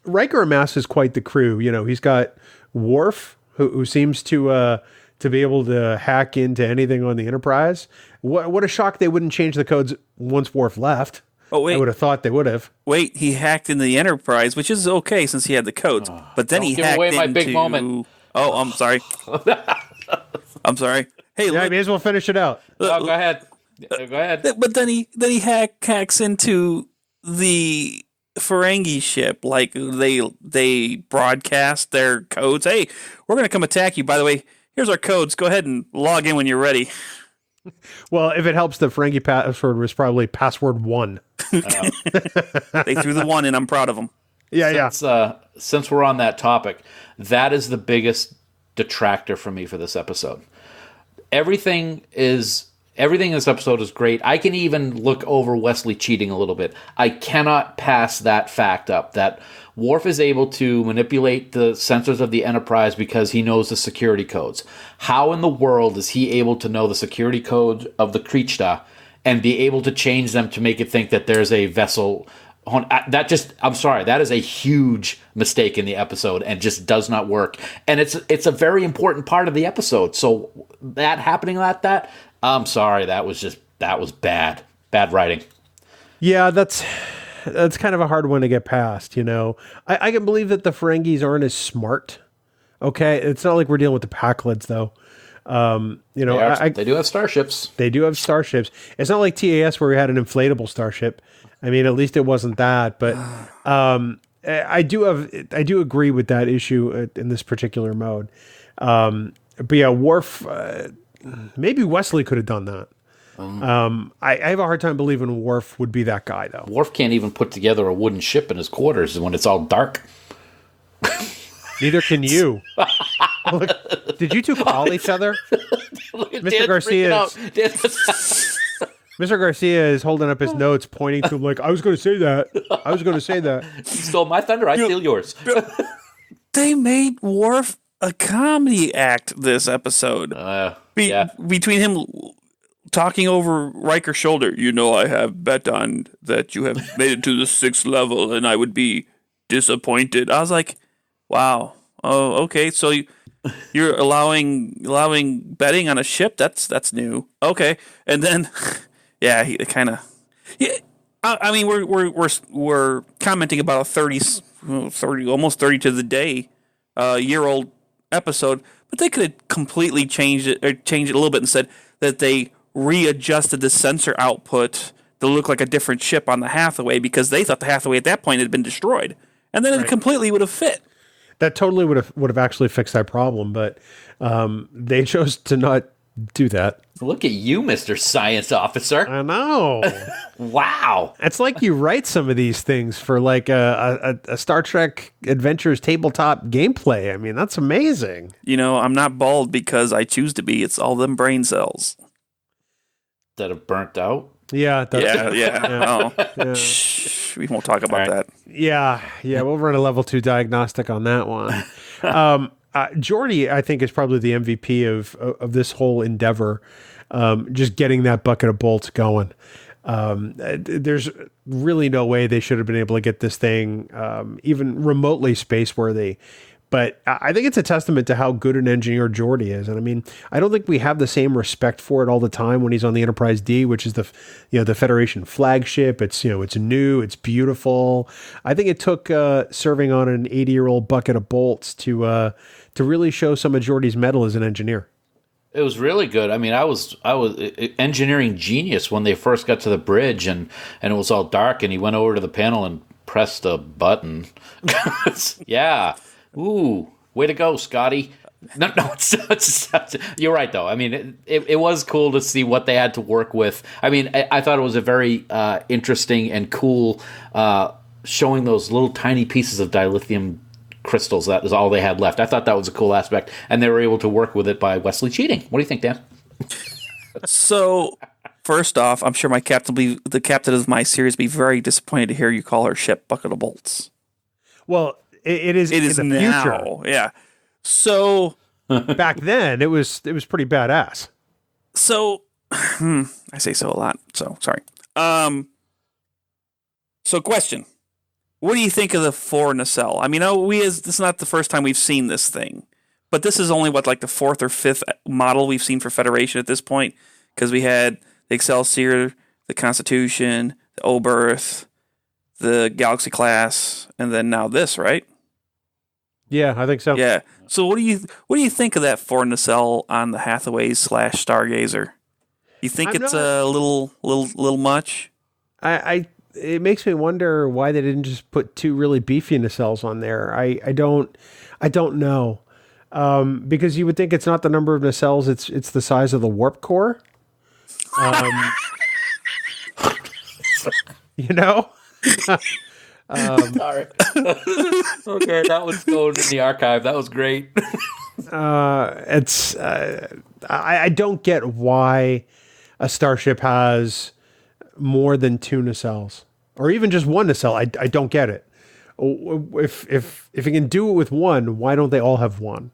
Riker amasses quite the crew. He's got Worf, who seems to to be able to hack into anything on the Enterprise. What a shock they wouldn't change the codes once Worf left. Oh, wait. I would have thought they would have. Wait, he hacked in the Enterprise, which is okay since he had the codes. But then he give hacked away into... my big moment. Oh, I'm sorry. I'm sorry. Hey, Yeah, I may as well finish it out. Oh, go ahead. Go ahead. But then he hacks into the Ferengi ship. Like they broadcast their codes. Hey, we're gonna come attack you. By the way, here's our codes. Go ahead and log in when you're ready. Well, if it helps, the Ferengi password was probably password 1. They threw the 1 in. I'm proud of them. Yeah, Since we're on that topic, that is the biggest detractor for me for this episode. Everything in this episode is great. I can even look over Wesley cheating a little bit. I cannot pass that fact up that Worf is able to manipulate the sensors of the Enterprise because he knows the security codes. How in the world is he able to know the security code of the Krishna and be able to change them to make it think that there's a vessel? I'm sorry, that is a huge mistake in the episode and just does not work. And it's a very important part of the episode. So that happening like that, I'm sorry, that was bad writing. Yeah, that's kind of a hard one to get past, you know. I can believe that the Ferengis aren't as smart. Okay, it's not like we're dealing with the Packlids, though. You know, They do have starships. They do have starships. It's not like TAS where we had an inflatable starship. I mean, at least it wasn't that. But I do agree with that issue in this particular mode. But yeah, Worf. Maybe Wesley could have done that. I have a hard time believing Worf would be that guy, though. Worf can't even put together a wooden ship in his quarters when it's all dark. Neither can you. Look, did you two call each other? Mr. Garcia is holding up his notes, pointing to him like, I was going to say that. You stole my thunder, I steal yours. They made Worf a comedy act this episode. Between him talking over Riker's shoulder, you know, I have bet on that you have made it to the 6th level and I would be disappointed. I was like, wow. Oh, okay. So you're allowing betting on a ship? That's new. Okay. And then, yeah, he kind of, yeah. I mean, we're commenting about a 30 almost 30 to the day, year-old episode, but they could have completely changed it a little bit and said that they readjusted the sensor output to look like a different ship on the Hathaway because they thought the Hathaway at that point had been destroyed, and then it completely would have fit. That totally would have actually fixed that problem, but they chose to not do that. Look at you, Mr. Science Officer. I know. Wow. It's like you write some of these things for like a Star Trek Adventures tabletop gameplay. I mean, that's amazing. You know, I'm not bald because I choose to be. It's all them brain cells that have burnt out. Yeah. Oh. Yeah. Shh, we won't talk about that. Yeah. We'll run a level 2 diagnostic on that one. Geordi, I think, is probably the MVP of this whole endeavor. Just getting that bucket of bolts going. There's really no way they should have been able to get this thing even remotely space worthy. But I think it's a testament to how good an engineer Geordi is. And I mean, I don't think we have the same respect for it all the time when he's on the Enterprise D, which is the Federation flagship. It's, it's new, it's beautiful. I think it took serving on an 80-year-old bucket of bolts to really show some of Geordi's mettle as an engineer. It was really good. I mean, I was engineering genius when they first got to the bridge and it was all dark and he went over to the panel and pressed a button. Yeah. Ooh, way to go, Scotty. No, you're right, though. I mean, it was cool to see what they had to work with. I mean, I thought it was a very interesting and cool showing those little tiny pieces of dilithium crystals. That is all they had left. I thought that was a cool aspect, and they were able to work with it by Wesley cheating. What do you think, Dan? So, first off, I'm sure the captain of my series will be very disappointed to hear you call her ship Bucket of Bolts. Well, it is in the now. future. Yeah. So back then, it was pretty badass. So I say so a lot. So sorry. So question: what do you think of the 4 nacelle? I mean, this is not the first time we've seen this thing, But this is only like the fourth or fifth model we've seen for Federation at this point, because we had the Excelsior, the Constitution, the Oberth, the Galaxy class, and then now this, right? Yeah, I think so. Yeah. So what do you think of that 4 nacelle on the Hathaway / Stargazer? You think it's a little much? It makes me wonder why they didn't just put 2 really beefy nacelles on there. I don't know. Because you would think it's not the number of nacelles, it's the size of the warp core. You know? Sorry. Okay, that was going in the archive. That was great. I don't get why a starship has more than 2 nacelles, or even just 1 nacelle. I don't get it. If it can do it with 1, why don't they all have 1?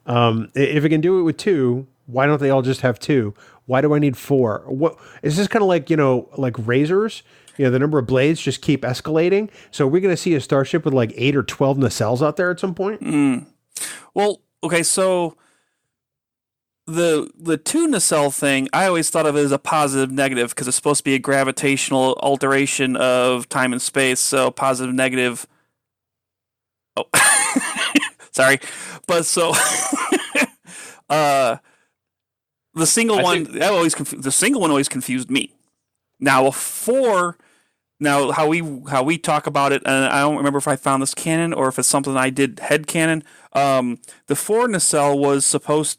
If it can do it with 2, why don't they all just have 2? Why do I need 4? What is this kind of like, like razors? The number of blades just keep escalating. So are we going to see a starship with like 8 or 12 nacelles out there at some point? Well, okay, so the 2 nacelle thing, I always thought of it as a positive negative because it's supposed to be a gravitational alteration of time and space. So positive negative. Oh, sorry, but so the single one always confused me. Now a 4. Now, how we talk about it, and I don't remember if I found this canon or if it's something I did head canon. The 4 nacelle was supposed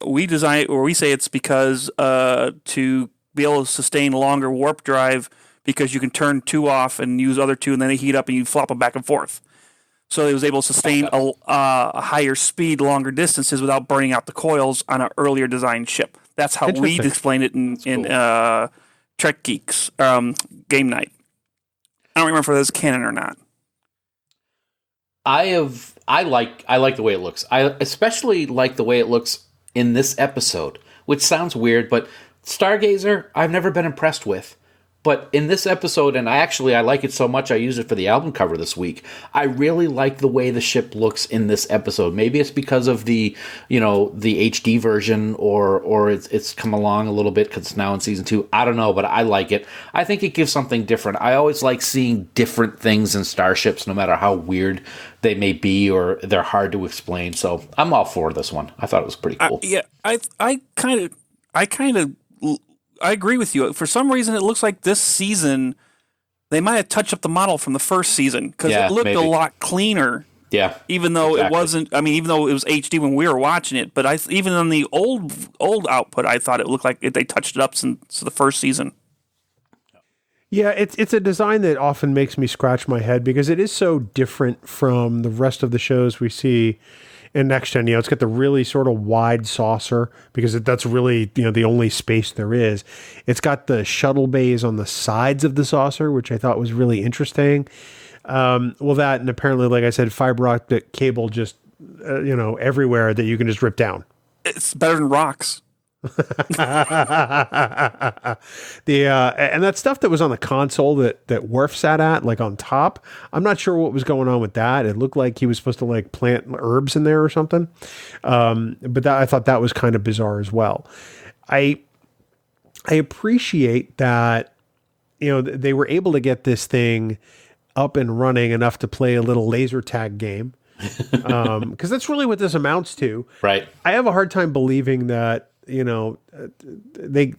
we design, or we say it's because to be able to sustain longer warp drive, because you can turn 2 off and use other 2, and then they heat up and you flop them back and forth. So it was able to sustain a higher speed, longer distances without burning out the coils on an earlier designed ship. That's how we explained it in Trek Geeks Game Night. I don't remember if that's canon or not. I like the way it looks. I especially like the way it looks in this episode, which sounds weird, but Stargazer I've never been impressed with. But in this episode, and I like it so much I used it for the album cover this week. I really like the way the ship looks in this episode. Maybe it's because of the HD version, or it's come along a little bit because it's now in season 2. I don't know, but I like it. I think it gives something different. I always like seeing different things in starships, no matter how weird they may be or they're hard to explain. So I'm all for this one. I thought it was pretty cool. I agree with you. For some reason, it looks like this season they might have touched up the model from the first season because it looked a lot cleaner. Yeah, even though it wasn't. I mean, even though it was HD when we were watching it, but even on the old output, I thought it looked like they touched it up since the first season. Yeah, it's a design that often makes me scratch my head because it is so different from the rest of the shows we see in Next Gen. It's got the really sort of wide saucer because that's really, the only space there is. It's got the shuttle bays on the sides of the saucer, which I thought was really interesting. That, and apparently, like I said, fiber optic cable just, everywhere that you can just rip down. It's better than rocks. And that stuff that was on the console that Worf sat at, like on top, I'm not sure what was going on with that. It looked like he was supposed to like plant herbs in there or something. But I thought that was kind of bizarre as well. I appreciate that, they were able to get this thing up and running enough to play a little laser tag game. Because that's really what this amounts to. Right. I have a hard time believing that, they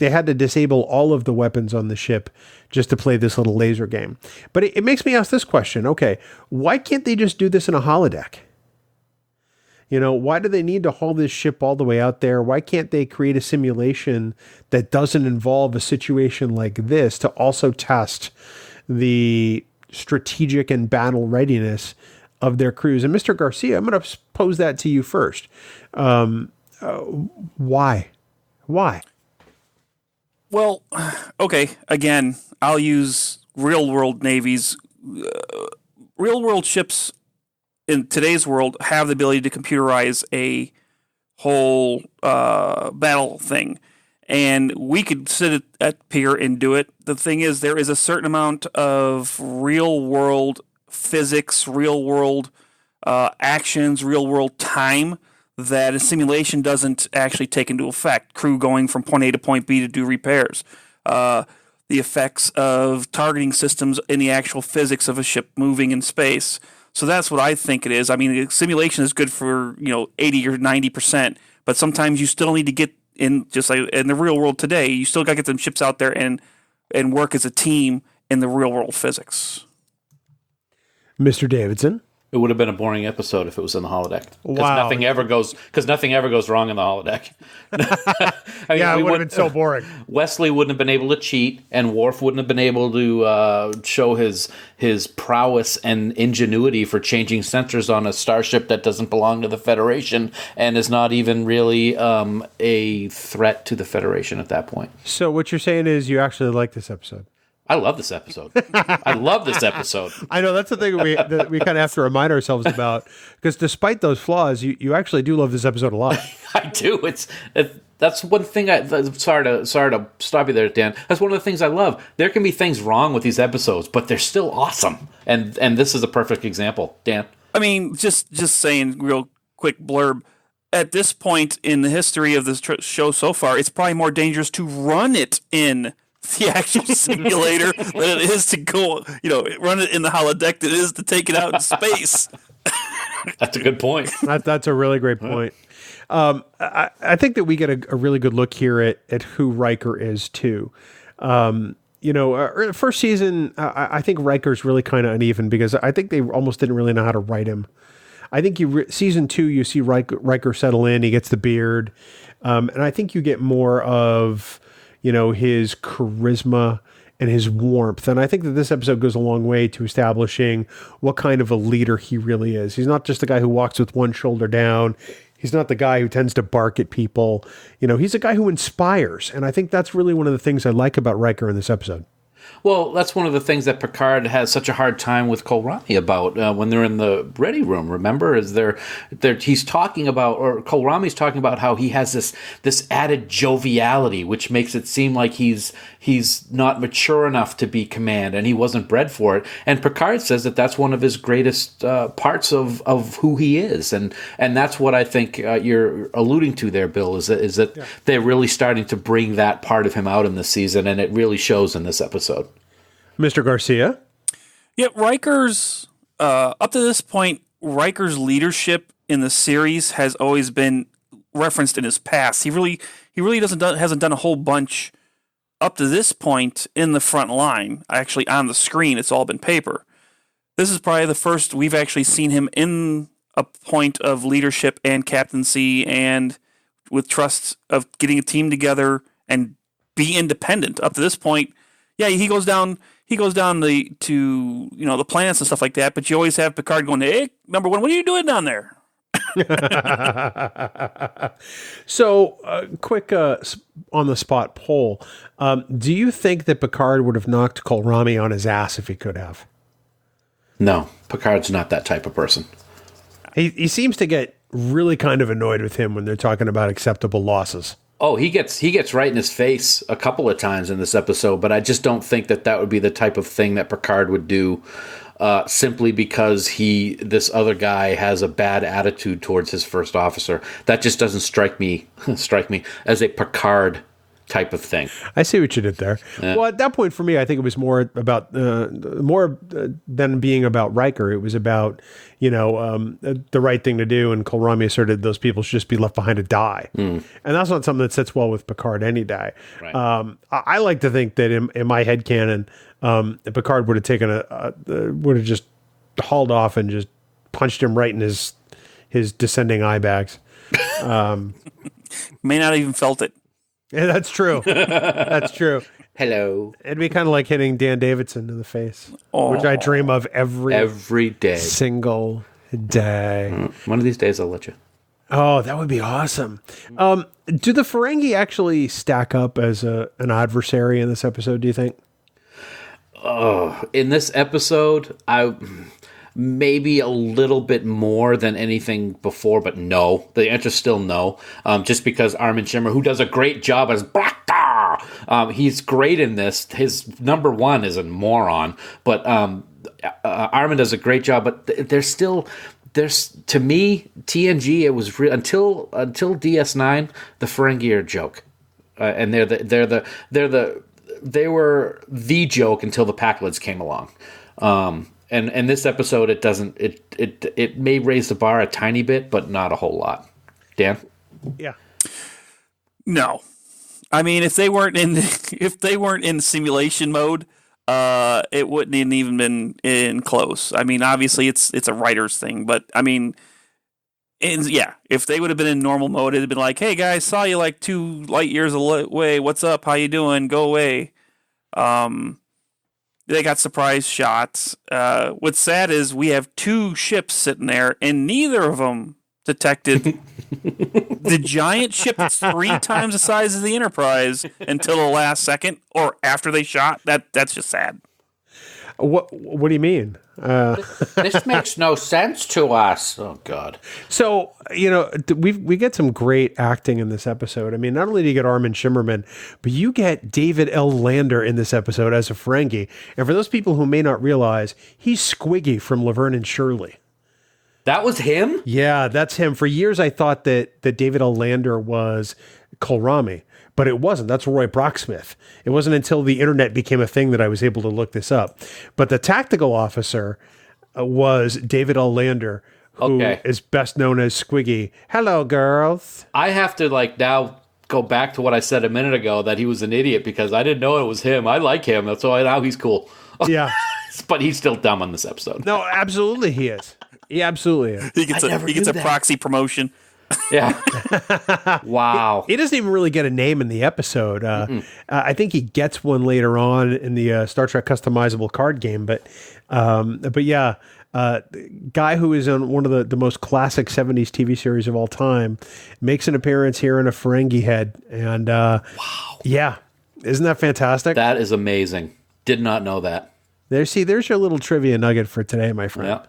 had to disable all of the weapons on the ship just to play this little laser game. But it makes me ask this question. Okay, why can't they just do this in a holodeck? Why do they need to haul this ship all the way out there? Why can't they create a simulation that doesn't involve a situation like this to also test the strategic and battle readiness of their crews? And Mr. Garcia, I'm going to pose that to you first. Why? Well, okay, again, I'll use real-world navies. Real-world ships in today's world have the ability to computerize a whole battle thing. And we could sit at here and do it. The thing is, there is a certain amount of real-world physics, real-world actions, real-world time that a simulation doesn't actually take into effect. Crew going from point A to point B to do repairs. The effects of targeting systems in the actual physics of a ship moving in space. So that's what I think it is. I mean, simulation is good for 80 or 90%, but sometimes you still need to get in, just like in the real world today, you still got to get them ships out there and work as a team in the real world physics. Mr. Davidson? It would have been a boring episode if it was in the holodeck. Because Wow. nothing ever goes wrong in the holodeck. I mean, Yeah, it would have been so boring. Wesley wouldn't have been able to cheat, and Worf wouldn't have been able to show his prowess and ingenuity for changing sensors on a starship that doesn't belong to the Federation and is not even really a threat to the Federation at that point. So what you're saying is you actually like this episode? I love this episode. I love this episode. I know that's the thing that we kind of have to remind ourselves about, because despite those flaws, you actually do love this episode a lot. I do. That's one thing. Sorry to stop you there, Dan. That's one of the things I love. There can be things wrong with these episodes, but they're still awesome. And this is a perfect example, Dan. I mean, just saying, real quick blurb. At this point in the history of this show so far, it's probably more dangerous to run it in the actual simulator than it is to go, run it in the holodeck than it is to take it out in space. That's a good point. That's a really great point. I think that we get a really good look here at who Riker is too. First season, I think Riker's really kind of uneven because I think they almost didn't really know how to write him. I think season 2, you see Riker settle in, he gets the beard, and I think you get more of his charisma and his warmth. And I think that this episode goes a long way to establishing what kind of a leader he really is. He's not just the guy who walks with one shoulder down. He's not the guy who tends to bark at people. He's a guy who inspires. And I think that's really one of the things I like about Riker in this episode. Well, that's one of the things that Picard has such a hard time with Kohlrami about when they're in the ready room. Remember, he's talking about, or Kohlrami's talking about how he has this added joviality, which makes it seem like he's not mature enough to be command, and he wasn't bred for it. And Picard says that that's one of his greatest parts of who he is, and that's what I think you're alluding to there, Bill. Is that they're really starting to bring that part of him out in this season, and it really shows in this episode. Mr. Garcia? Yeah, Riker's, up to this point, Riker's leadership in the series has always been referenced in his past. He really hasn't done a whole bunch up to this point in the front line. Actually, on the screen, it's all been paper. This is probably the first we've actually seen him in a point of leadership and captaincy and with trust of getting a team together and be independent. Up to this point, yeah, he goes down to the planets and stuff like that, but you always have Picard going, "Hey, number one, what are you doing down there?" So, quick on the spot poll. Do you think that Picard would have knocked Kohlrami on his ass if he could have? No, Picard's not that type of person. He seems to get really kind of annoyed with him when they're talking about acceptable losses. Oh, he gets right in his face a couple of times in this episode, but I just don't think that would be the type of thing that Picard would do simply because this other guy has a bad attitude towards his first officer. That just doesn't strike me as a Picard type of thing. I see what you did there. Yeah. Well, at that point for me, I think it was more about than being about Riker. It was about the right thing to do, and Kohlrami asserted those people should just be left behind to die. And that's not something that sits well with Picard any day. Right. I like to think that in my headcanon, Picard would have taken would have just hauled off and just punched him right in his descending eye bags. May not have even felt it. Yeah, that's true. That's true. Hello. It'd be kind of like hitting Dan Davidson in the face, which I dream of every day. Single day. One of these days I'll let you. Oh, that would be awesome. Do the Ferengi actually stack up as an adversary in this episode, do you think? Oh, in this episode, maybe a little bit more than anything before, but no. The answer is still no. Just because Armin Shimmer, who does a great job as Bacta, he's great in this. His number one is a moron, but Armin does a great job. But they're still there's, to me, TNG, it was until DS9, the Ferengi are a joke, and they were the joke until the Packlids came along. And this episode, it may raise the bar a tiny bit, but not a whole lot. Dan? Yeah. No, I mean, if they weren't in simulation mode, it wouldn't have even been in close. I mean, obviously it's a writer's thing, but I mean, if they would have been in normal mode, it'd have been like, hey guys, saw you like 2 light years away. What's up? How you doing? Go away. They got surprise shots. What's sad is we have 2 ships sitting there, and neither of them detected the giant ship that's 3 times the size of the Enterprise until the last second, or after they shot. That's just sad. What do you mean? This makes no sense to us. Oh God! So we get some great acting in this episode. I mean, not only do you get Armin Shimmerman, but you get David L. Lander in this episode as a Ferengi. And for those people who may not realize, he's Squiggy from Laverne and Shirley. That was him? Yeah, that's him. For years, I thought that David L. Lander was Kohlrami, but it wasn't. That's Roy Brocksmith. It wasn't until the internet became a thing that I was able to look this up. But the tactical officer was David L. Lander, who is best known as Squiggy. Hello, girls. I have to now go back to what I said a minute ago, that he was an idiot, because I didn't know it was him. I like him. That's why now he's cool. Yeah. But he's still dumb on this episode. No, absolutely he is. He absolutely is. He gets a proxy promotion. Yeah. Wow. He doesn't even really get a name in the episode. I think he gets one later on in the Star Trek customizable card game. But yeah, guy who is on one of the most classic 70s TV series of all time makes an appearance here in a Ferengi head. And wow. Yeah. Isn't that fantastic? That is amazing. Did not know that. There's your little trivia nugget for today, my friend.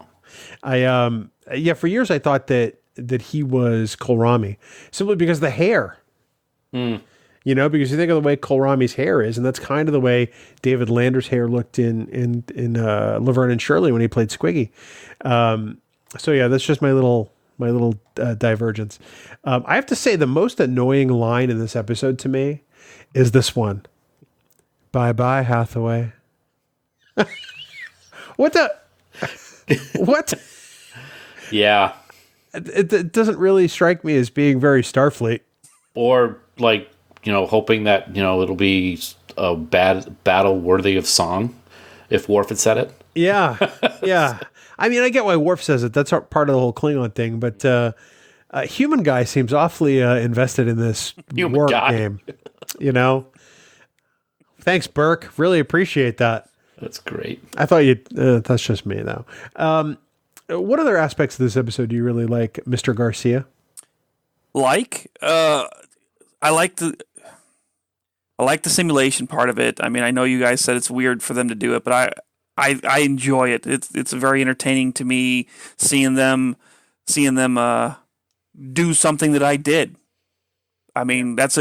Yeah. For years I thought that he was Kohlrami, simply because of the hair. Because you think of the way Kohlrami's hair is, and that's kind of the way David Lander's hair looked in Laverne and Shirley when he played Squiggy. So yeah, that's just my little divergence. I have to say the most annoying line in this episode to me is this one. Bye-bye, Hathaway. What the... What? Yeah. It doesn't really strike me as being very Starfleet. Or, hoping that, it'll be a battle worthy of song if Worf had said it. Yeah. Yeah. I mean, I get why Worf says it. That's part of the whole Klingon thing. But Human Guy seems awfully invested in this war game. Thanks, Burke. Really appreciate that. That's great. I thought that's just me, though. What other aspects of this episode do you really like, Mr. Garcia? I like the simulation part of it. I mean, I know you guys said it's weird for them to do it, but I enjoy it. It's very entertaining to me seeing them do something that I did. I mean, that's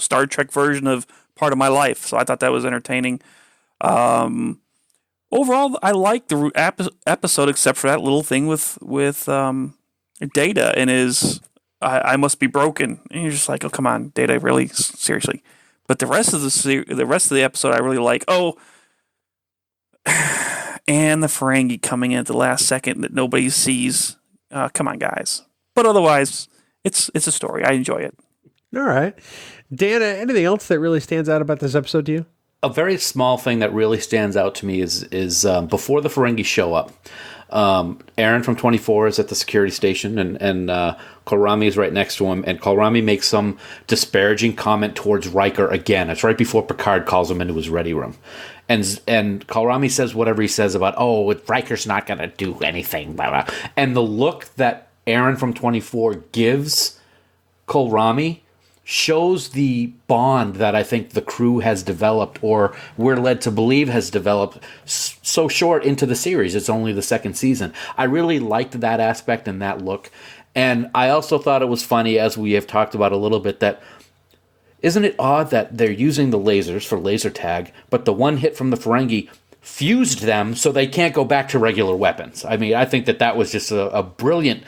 Star Trek version of part of my life. So I thought that was entertaining. Overall, I like the episode, except for that little thing with Data and his I must be broken. And you're just like, oh, come on, Data, really? Seriously. But the rest of the episode I really like. Oh, and the Ferengi coming in at the last second that nobody sees. Come on, guys. But otherwise, it's a story. I enjoy it. All right. Dan, anything else that really stands out about this episode to you? A very small thing that really stands out to me is before the Ferengi show up, Aaron from 24 is at the security station, and Kohlrami is right next to him, and Kohlrami makes some disparaging comment towards Riker again. It's right before Picard calls him into his ready room. And Kohlrami says whatever he says about, Riker's not going to do anything. Blah, blah. And the look that Aaron from 24 gives Kohlrami shows the bond that I think the crew has developed, or we're led to believe has developed so short into the series. It's only the second season. I really liked that aspect and that look. And I also thought it was funny, as we have talked about a little bit, that isn't it odd that they're using the lasers for laser tag, but the one hit from the Ferengi fused them so they can't go back to regular weapons. I mean, I think that was just a brilliant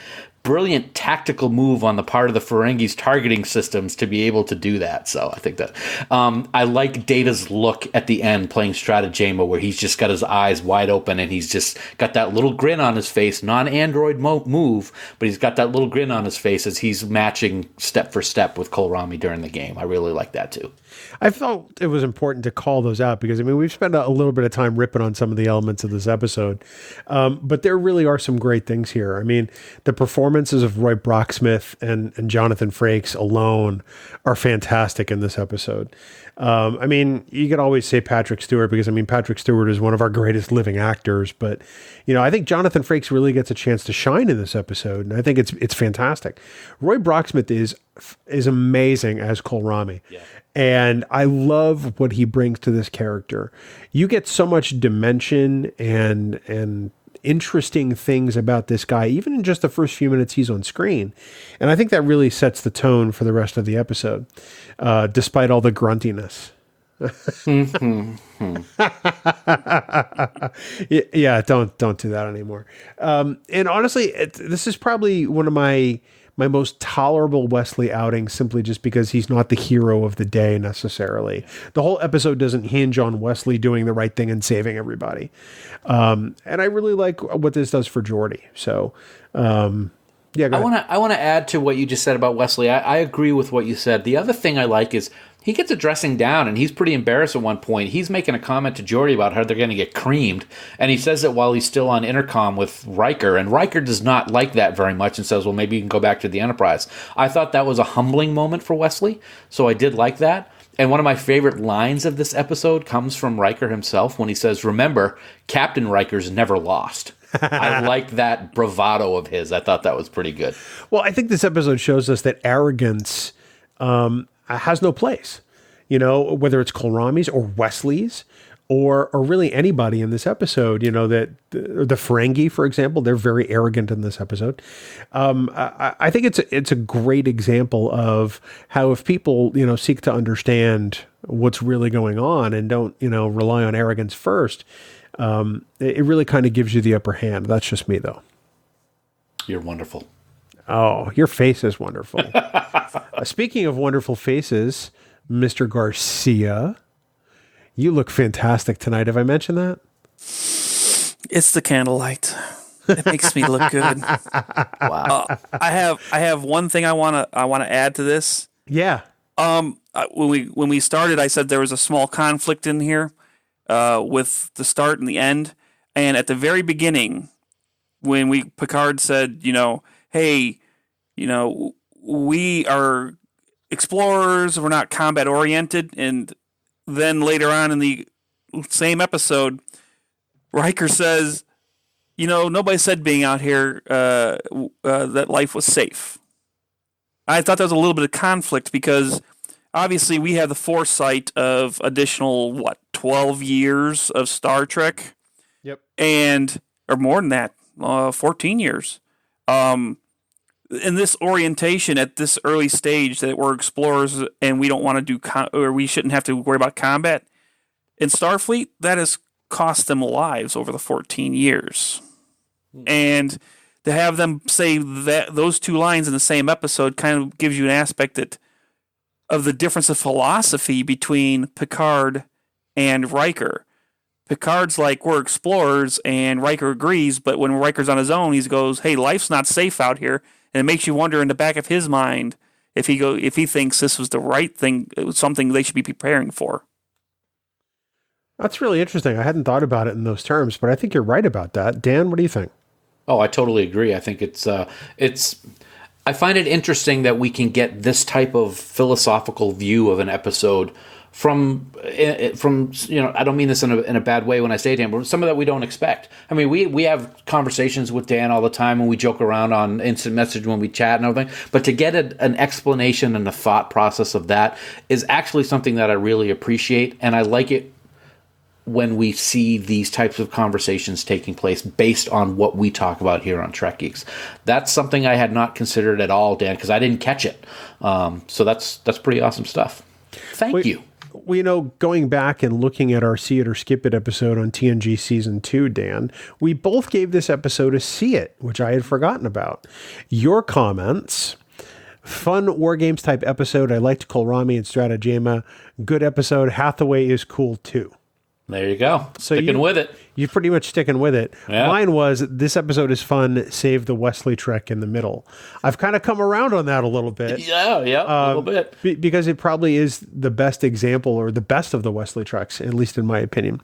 tactical move on the part of the Ferengi's targeting systems to be able to do that. So I think that I like Data's look at the end playing Stratagema, where he's just got his eyes wide open and he's just got that little grin on his face, non-android move, but he's got that little grin on his face as he's matching step for step with Kohlrami during the game. I really like that too. I felt it was important to call those out because, I mean, we've spent a little bit of time ripping on some of the elements of this episode, but there really are some great things here. I mean, the performances of Roy Brocksmith and Jonathan Frakes alone are fantastic in this episode. I mean, you could always say Patrick Stewart because, I mean, Patrick Stewart is one of our greatest living actors, but, you know, I think Jonathan Frakes really gets a chance to shine in this episode, and I think it's fantastic. Roy Brocksmith is amazing as Kohlrami. Yeah. And I love what he brings to this character. You get so much dimension and interesting things about this guy, even in just the first few minutes he's on screen. And I think that really sets the tone for the rest of the episode, despite all the gruntiness. Yeah, don't do that anymore. And honestly, this is probably one of my most tolerable Wesley outing, simply just because he's not the hero of the day necessarily. The whole episode doesn't hinge on Wesley doing the right thing and saving everybody. And I really like what this does for Geordi. So, yeah, go ahead. I want to add to what you just said about Wesley. I agree with what you said. The other thing I like is he gets a dressing down, and he's pretty embarrassed at one point. He's making a comment to Geordi about how they're going to get creamed, and he says it while he's still on intercom with Riker, and Riker does not like that very much and says, well, maybe you can go back to the Enterprise. I thought that was a humbling moment for Wesley, so I did like that. And one of my favorite lines of this episode comes from Riker himself when he says, remember, Captain Riker's never lost. I like that bravado of his. I thought that was pretty good. Well, I think this episode shows us that arrogance has no place, you know, whether it's Kohlrami's or Wesley's or really anybody in this episode, you know, that the Ferengi, for example, they're very arrogant in this episode. I think it's a great example of how if people, you know, seek to understand what's really going on and don't, you know, rely on arrogance first, it really kind of gives you the upper hand. That's just me, though. You're wonderful. Oh, your face is wonderful. Speaking of wonderful faces, Mr. Garcia, you look fantastic tonight. Have I mentioned that? It's the candlelight. It makes me look good. Wow. I have one thing I wanna add to this. Yeah. When we started, I said there was a small conflict in here with the start and the end, and at the very beginning, when Picard said, you know, hey, you know, we are explorers, we're not combat oriented, and then later on in the same episode, Riker says, you know, nobody said being out here that life was safe. I thought there was a little bit of conflict because obviously we have the foresight of additional 12 years of Star Trek. Yep. Or more than that, 14 years. In this orientation at this early stage that we're explorers and we don't want to do or we shouldn't have to worry about combat in Starfleet, that has cost them lives over the 14 years. And to have them say that those two lines in the same episode kind of gives you an aspect of the difference of philosophy between Picard and Riker. Picard's like, we're explorers, and Riker agrees, but when Riker's on his own, he goes, hey, life's not safe out here. And it makes you wonder in the back of his mind if he thinks this was the right thing, something they should be preparing for. That's really interesting. I hadn't thought about it in those terms, but I think you're right about that. Dan, what do you think? Oh, I totally agree. I think I find it interesting that we can get this type of philosophical view of an episode from you know, I don't mean this in a bad way when I say it to him, but some of that we don't expect. I mean, we have conversations with Dan all the time, and we joke around on instant message when we chat and everything. But to get an explanation and a thought process of that is actually something that I really appreciate, and I like it when we see these types of conversations taking place based on what we talk about here on Trek Geeks. That's something I had not considered at all, Dan, because I didn't catch it. So that's pretty awesome stuff. Thank you. going back and looking at our See It or Skip It episode on TNG Season 2, Dan, we both gave this episode a See It, which I had forgotten about. Your comments: fun War Games type episode. I liked Kohlrami and Stratagema. Good episode. Hathaway is cool too. There you go. So sticking with it. You're pretty much sticking with it. Yeah. Mine was, this episode is fun, save the Wesley Trek in the middle. I've kind of come around on that a little bit. Yeah, a little bit. Because it probably is the best example, or the best of the Wesley Treks, at least in my opinion.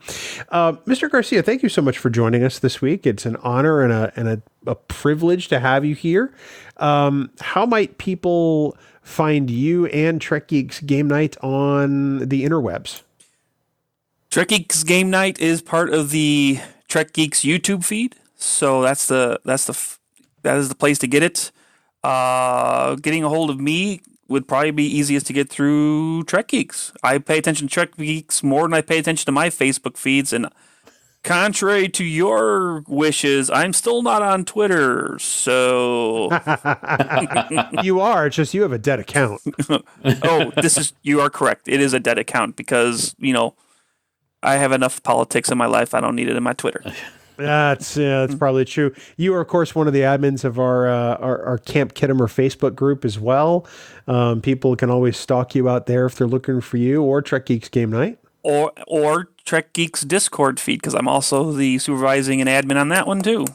Mr. Garcia, thank you so much for joining us this week. It's an honor and a privilege to have you here. How might people find you and Trek Geeks Game Night on the interwebs? Trek Geeks Game Night is part of the Trek Geeks YouTube feed, so that is the place to get it. Getting a hold of me would probably be easiest to get through Trek Geeks. I pay attention to Trek Geeks more than I pay attention to my Facebook feeds, and contrary to your wishes, I'm still not on Twitter, so... You are, it's just you have a dead account. You are correct. It is a dead account because, I have enough politics in my life. I don't need it in my Twitter. That's probably true. You are, of course, one of the admins of our Camp Kittimer Facebook group as well. People can always stalk you out there if they're looking for you, or Trek Geeks Game Night. Or Trek Geeks Discord feed, because I'm also the supervising and admin on that one, too.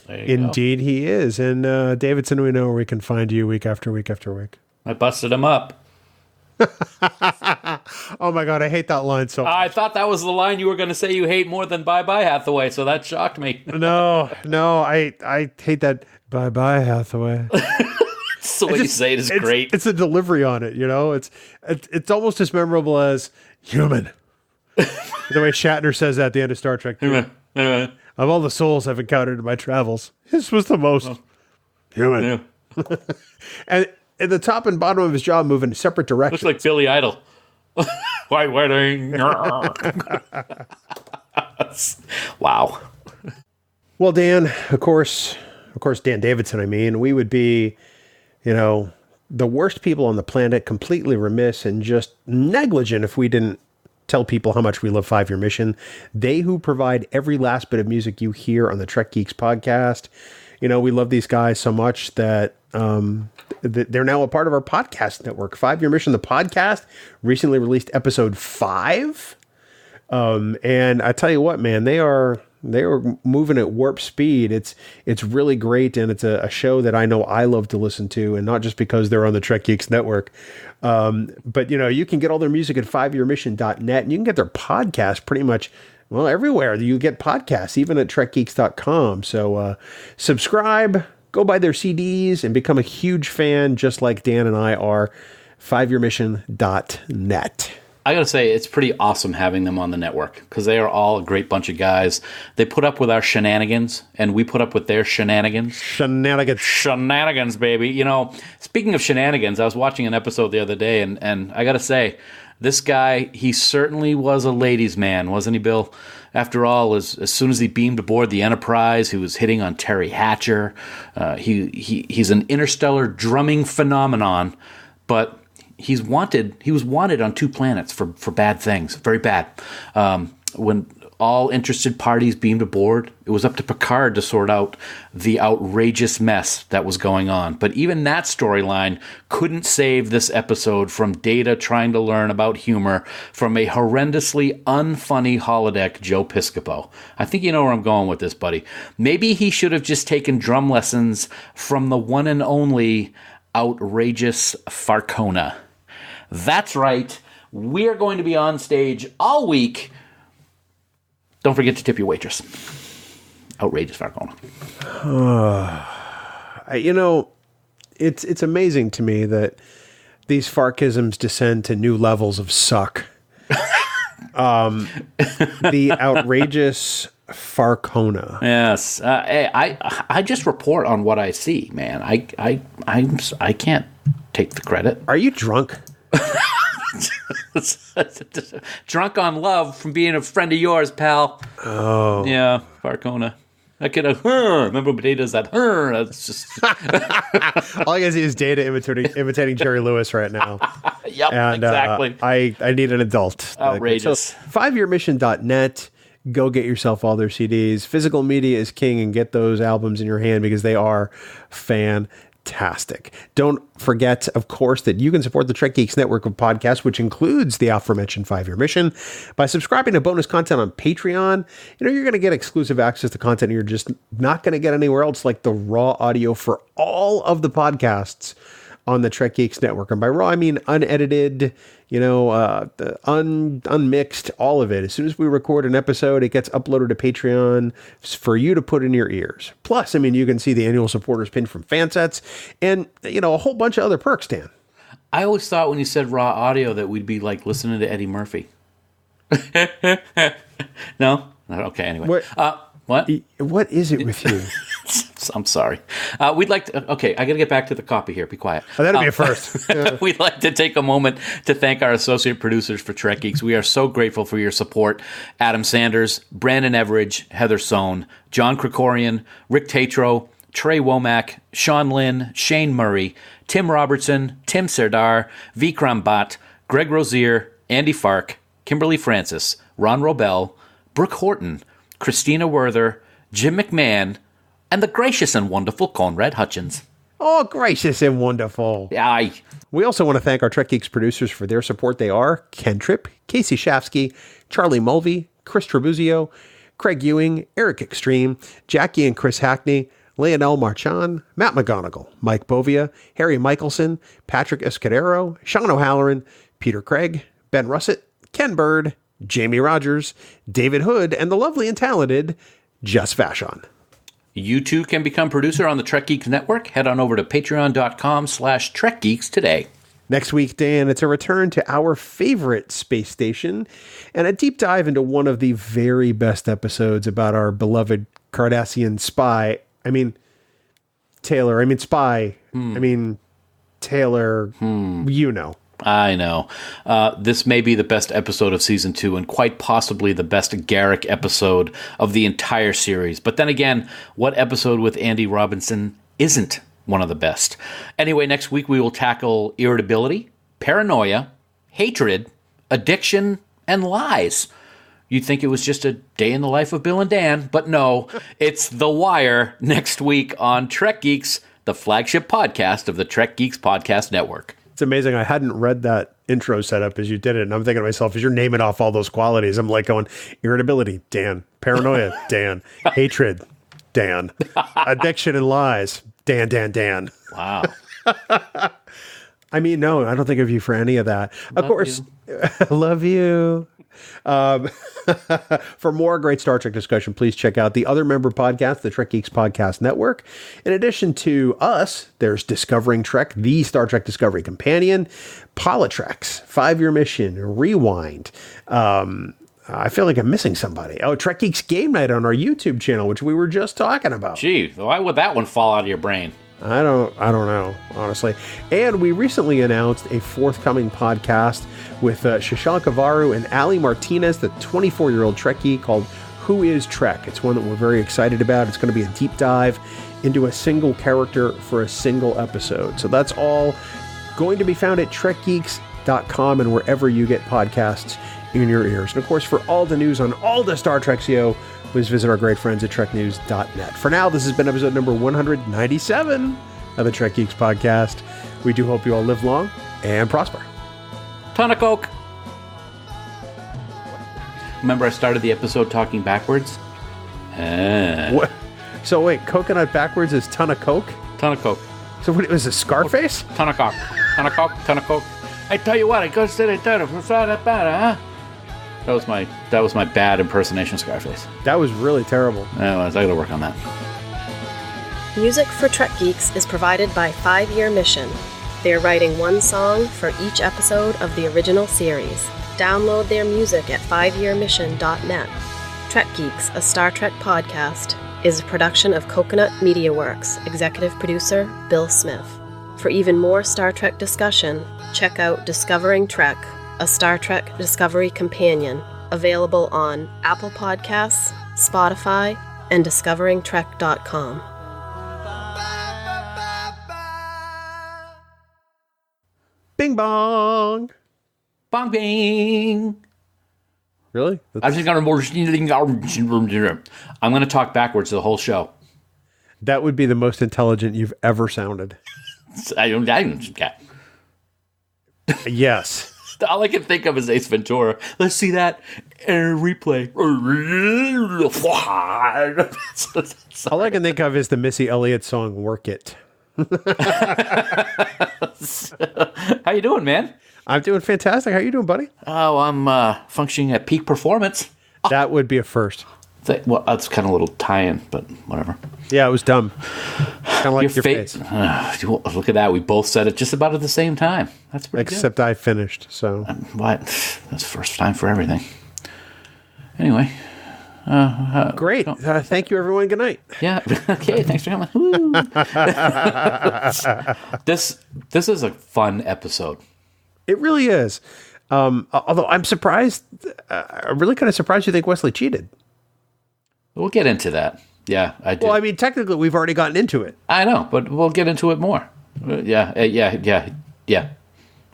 Indeed, he is. And Davidson, we know where we can find you week after week after week. I busted him up. Oh my God, I hate that line so much. I thought that was the line you were going to say you hate more than Bye Bye Hathaway, so that shocked me. No, I hate that Bye Bye Hathaway. It's the way you say it is great. It's a delivery on it, It's almost as memorable as human. The way Shatner says that at the end of Star Trek 2. Of all the souls I've encountered in my travels, this was the most human. Yeah. And at the top and bottom of his jaw move in separate directions. Looks like Billy Idol. White wedding. Wow. Well, Dan, of course, Dan Davidson, we would be, the worst people on the planet, completely remiss and just negligent if we didn't tell people how much we love 5-Year Mission. They who provide every last bit of music you hear on the Trek Geeks podcast. We love these guys so much that they're now a part of our podcast network. 5-Year Mission, the podcast, recently released episode 5. And I tell you what, man, they are moving at warp speed. It's really great, and it's a show that I know I love to listen to, and not just because they're on the Trek Geeks network. But you can get all their music at 5yearmission.net, and you can get their podcast pretty much everywhere you get podcasts, even at trekgeeks.com. So subscribe, go buy their CDs, and become a huge fan, just like Dan and I are. 5yearmission.net. I gotta say, it's pretty awesome having them on the network, because they are all a great bunch of guys. They put up with our shenanigans, and we put up with their shenanigans. Shenanigans, baby. Speaking of shenanigans, I was watching an episode the other day, and I gotta say, this guy, he certainly was a ladies' man, wasn't he, Bill? After all, as soon as he beamed aboard the Enterprise, he was hitting on Terry Hatcher. He's an interstellar drumming phenomenon, but he was wanted on 2 planets for bad things, very bad. When all interested parties beamed aboard, it was up to Picard to sort out the outrageous mess that was going on. But even that storyline couldn't save this episode from Data trying to learn about humor from a horrendously unfunny holodeck Joe Piscopo. I think you know where I'm going with this, buddy. Maybe he should have just taken drum lessons from the one and only outrageous Farcona. That's right. We're going to be on stage all week. Don't forget to tip your waitress. Outrageous Farcona. It's amazing to me that these Farkisms descend to new levels of suck. The outrageous Farcona. Yes. I just report on what I see, man. I can't take the credit. Are you drunk? Drunk on love from being a friend of yours, pal. Oh. Yeah, Farcona. I could remember when Data does that. That's just All I can see is Data imitating Jerry Lewis right now. yep, And exactly. I need an adult. Outrageous. So 5yearmission.net. Go get yourself all their CDs. Physical media is king, and get those albums in your hand because they are fantastic. Don't forget, of course, that you can support the Trek Geeks network of podcasts, which includes the aforementioned 5-Year Mission, by subscribing to bonus content on Patreon. You know, you're going to get exclusive access to content you're just not going to get anywhere else, like the raw audio for all of the podcasts on the Trek Geeks network. And by raw, I mean unedited, unmixed, all of it. As soon as we record an episode, it gets uploaded to Patreon for you to put in your ears. Plus, I mean, you can see the annual supporters pin from Fansets and, a whole bunch of other perks, Dan. I always thought when you said raw audio that we'd be like listening to Eddie Murphy. No? Okay, anyway. What? What is it with you? I'm sorry. We'd like to... Okay, I got to get back to the copy here. Be quiet. Oh, that'd be a first. We'd like to take a moment to thank our associate producers for Trek Geeks. We are so grateful for your support. Adam Sanders, Brandon Everidge, Heather Sohn, John Krikorian, Rick Tatro, Trey Womack, Sean Lynn, Shane Murray, Tim Robertson, Tim Serdar, Vikram Bhatt, Greg Rosier, Andy Fark, Kimberly Francis, Ron Robel, Brooke Horton, Christina Werther, Jim McMahon, and the gracious and wonderful Conrad Hutchins. Oh, gracious and wonderful. Aye. We also want to thank our Trek Geeks producers for their support. They are Ken Tripp, Casey Shafsky, Charlie Mulvey, Chris Trebuzio, Craig Ewing, Eric Extreme, Jackie and Chris Hackney, Leonel Marchand, Matt McGonigal, Mike Bovia, Harry Michelson, Patrick Escudero, Sean O'Halloran, Peter Craig, Ben Russett, Ken Bird, Jamie Rogers, David Hood, and the lovely and talented Jess Vashon. You too can become producer on the Trek Geeks Network. Head on over to patreon.com/TrekGeeks today. Next week, Dan, it's a return to our favorite space station and a deep dive into one of the very best episodes about our beloved Cardassian spy. Taylor, you know. I know. This may be the best episode of Season 2 and quite possibly the best Garrick episode of the entire series. But then again, what episode with Andy Robinson isn't one of the best? Anyway, next week we will tackle irritability, paranoia, hatred, addiction, and lies. You'd think it was just a day in the life of Bill and Dan, but no, it's The Wire next week on Trek Geeks, the flagship podcast of the Trek Geeks Podcast Network. It's amazing. I hadn't read that intro setup as you did it. And I'm thinking to myself, as you're naming off all those qualities, I'm like going, irritability, Dan. Paranoia, Dan. Hatred, Dan. Addiction and lies, Dan. Wow. I mean, no, I don't think of you for any of that. Of course, I love you. For more great Star Trek discussion, please check out the other member podcast, the Trek Geeks Podcast Network. In addition to us, there's Discovering Trek, the Star Trek Discovery Companion, Politreks, 5-Year Mission, Rewind. I feel like I'm missing somebody. Oh, Trek Geeks Game Night on our YouTube channel, which we were just talking about. Gee, why would that one fall out of your brain? I don't know, honestly. And we recently announced a forthcoming podcast with Shashank Avaru and Ali Martinez, the 24-year-old Trekkie, called Who is Trek? It's one that we're very excited about. It's going to be a deep dive into a single character for a single episode. So that's all going to be found at trekgeeks.com and wherever you get podcasts in your ears. And of course, for all the news on all the Star Trek CO, please visit our great friends at treknews.net. For now, this has been episode number 197 of the Trek Geeks Podcast. We do hope you all live long and prosper. Ton of Coke. Remember I started the episode talking backwards? What? So wait, coconut backwards is ton of Coke? Ton of Coke. So what, it was a Scarface? Ton of Coke. Ton of Coke. Ton of Coke. I tell you what, I go sit it down. Huh? That was my bad impersonation of Scarface. That was really terrible. I gotta work on that. Music for Trek Geeks is provided by 5-Year Mission. They're writing one song for each episode of the original series. Download their music at 5yearmission.net. Trek Geeks, a Star Trek podcast, is a production of Coconut Media Works, executive producer Bill Smith. For even more Star Trek discussion, check out Discovering Trek, a Star Trek Discovery Companion, available on Apple Podcasts, Spotify, and discoveringtrek.com. Bing bong. Bong bing. Really? I'm just gonna. I'm gonna talk backwards the whole show. That would be the most intelligent you've ever sounded. Yes. All I can think of is Ace Ventura. Let's see that replay. All I can think of is the Missy Elliott song "Work It." How you doing, man? I'm doing fantastic. How you doing, buddy? Oh, I'm functioning at peak performance. That would be a first. Well, that's kind of a little tie-in, but whatever. Yeah, it was dumb. Kind of like your face. Look at that. We both said it just about at the same time. That's pretty Except I finished, so. What? That's first time for everything. Anyway. Great. Thank you, everyone. Good night. Yeah. Okay, thanks for coming. This is a fun episode. It really is. Although I'm surprised, I'm really kind of surprised you think Wesley cheated. We'll get into that. Yeah, I do. Well, I mean, technically, we've already gotten into it. I know, but we'll get into it more. Yeah.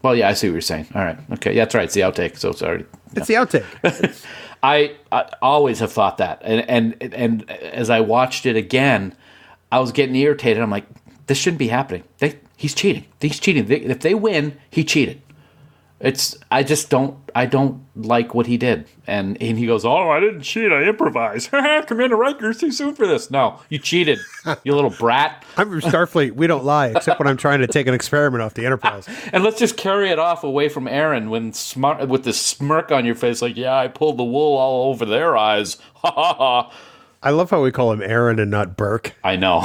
Well, yeah, I see what you're saying. All right. Okay. Yeah, that's right. It's the outtake. So it's already. It's the outtake. I always have thought that. And as I watched it again, I was getting irritated. I'm like, this shouldn't be happening. He's cheating. He's cheating. If they win, he cheated. I don't like what he did. And he goes, oh, I didn't cheat. I improvised. Commander Riker's too soon for this. No, you cheated, you little brat. I'm from Starfleet. We don't lie, except when I'm trying to take an experiment off the Enterprise. And let's just carry it off away from Aaron with this smirk on your face like, yeah, I pulled the wool all over their eyes. Ha ha ha. I love how we call him Aaron and not Burke. I know.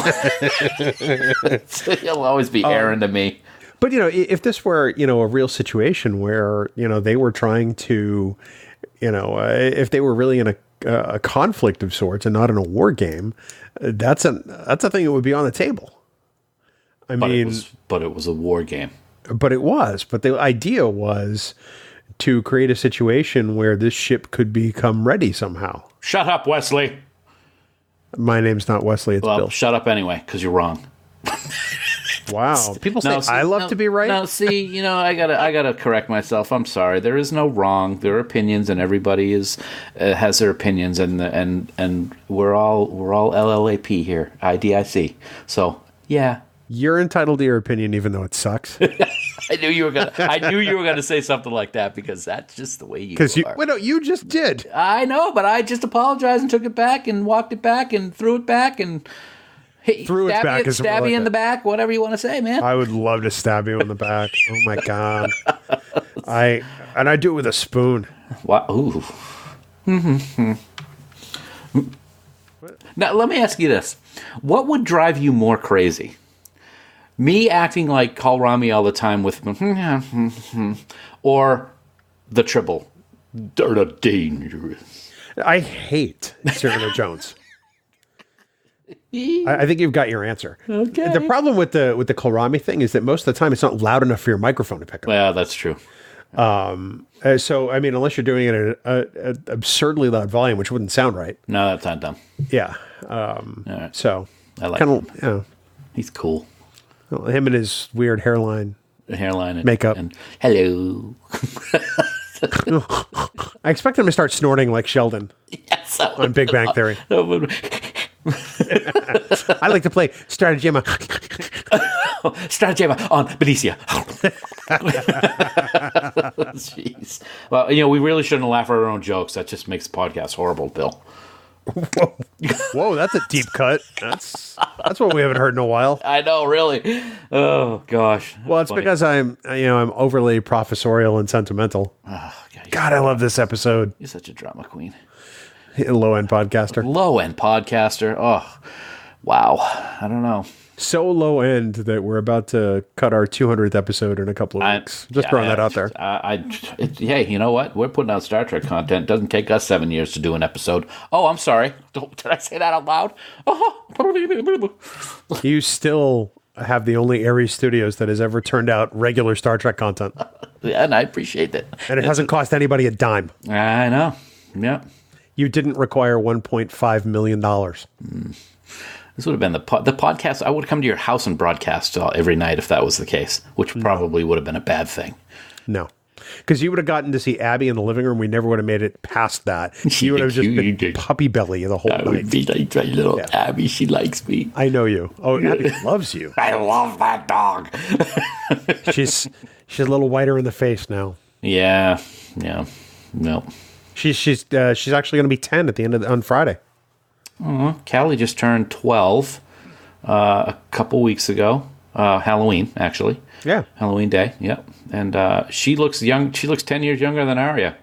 He'll always be Aaron to me. But, if this were, a real situation where, they were trying to, if they were really in a conflict of sorts and not in a war game, that's a thing that would be on the table. But it was a war game. But it was. But the idea was to create a situation where this ship could become ready somehow. Shut up, Wesley. My name's not Wesley. It's Bill. Well, shut up anyway, because you're wrong. Wow. People say I love to be right. No, see, I gotta correct myself. I'm sorry. There is no wrong. There are opinions, and everybody has their opinions, and we're all LLAP here, IDIC. So yeah, you're entitled to your opinion, even though it sucks. I knew you were gonna say something like that because that's just the way you are. Well, no, you just did. I know, but I just apologized and took it back and walked it back and threw it back and. Stab you in the back, whatever you want to say, man. I would love to stab you in the back. Oh my god! I do it with a spoon. Wow. Ooh. Now let me ask you this: what would drive you more crazy? Me acting like Kalrami all the time with, or the triple? They're dangerous. I hate Cyrano Jones. I think you've got your answer. Okay. The problem with the Kalrami thing is that most of the time it's not loud enough for your microphone to pick up. Yeah, that's true. So, I mean, unless you're doing it at an absurdly loud volume, which wouldn't sound right. No, that's not dumb. Yeah. Right. So, I like him. He's cool. Well, him and his weird hairline and makeup. And hello. I expect him to start snorting like Sheldon on Big Bang Theory. I like to play Stratagema. Stratagema on Benicia. Jeez. Well, we really shouldn't laugh at our own jokes. That just makes the podcast horrible, Bill. Whoa, that's a deep cut. That's what we haven't heard in a while. I know, really. Oh gosh. Well, it's funny. Because I'm overly professorial and sentimental. Oh, God, I love this episode. You're such a drama queen. Low-end podcaster. Oh, wow. I don't know. So low-end that we're about to cut our 200th episode in a couple of weeks. Just throwing that out there. Hey, you know what? We're putting out Star Trek content. It doesn't take us 7 years to do an episode. Oh, I'm sorry. Did I say that out loud? You still have the only Aries Studios that has ever turned out regular Star Trek content. Yeah, and I appreciate that. And it hasn't cost anybody a dime. I know. Yeah. You didn't require $1.5 million. This would have been the podcast. I would have come to your house and broadcast every night if that was the case, which probably would have been a bad thing. No. Because you would have gotten to see Abby in the living room. We never would have made it past that. You would have just been puppy belly the whole night. I would be like my little Abby. She likes me. I know you. Oh, Abby loves you. I love that dog. She's a little whiter in the face now. Yeah. No. She's actually going to be 10 at the end of on Friday. Callie just turned 12 a couple weeks ago. Halloween, actually. Yeah. Halloween day. Yep. And she looks young. She looks 10 years younger than Arya.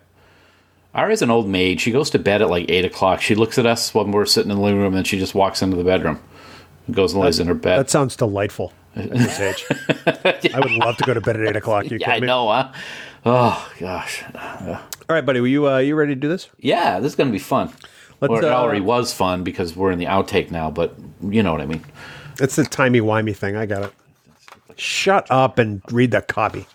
Arya's an old maid. She goes to bed at like 8 o'clock. She looks at us when we're sitting in the living room, and she just walks into the bedroom. Goes and lays in her bed. That sounds delightful at this age. I would love to go to bed at 8 o'clock. You I know, huh? Oh, gosh. All right, buddy. You ready to do this? Yeah, this is going to be fun. It already was fun because we're in the outtake now, but you know what I mean. It's the timey-wimey thing. I got it. Shut up and read the copy.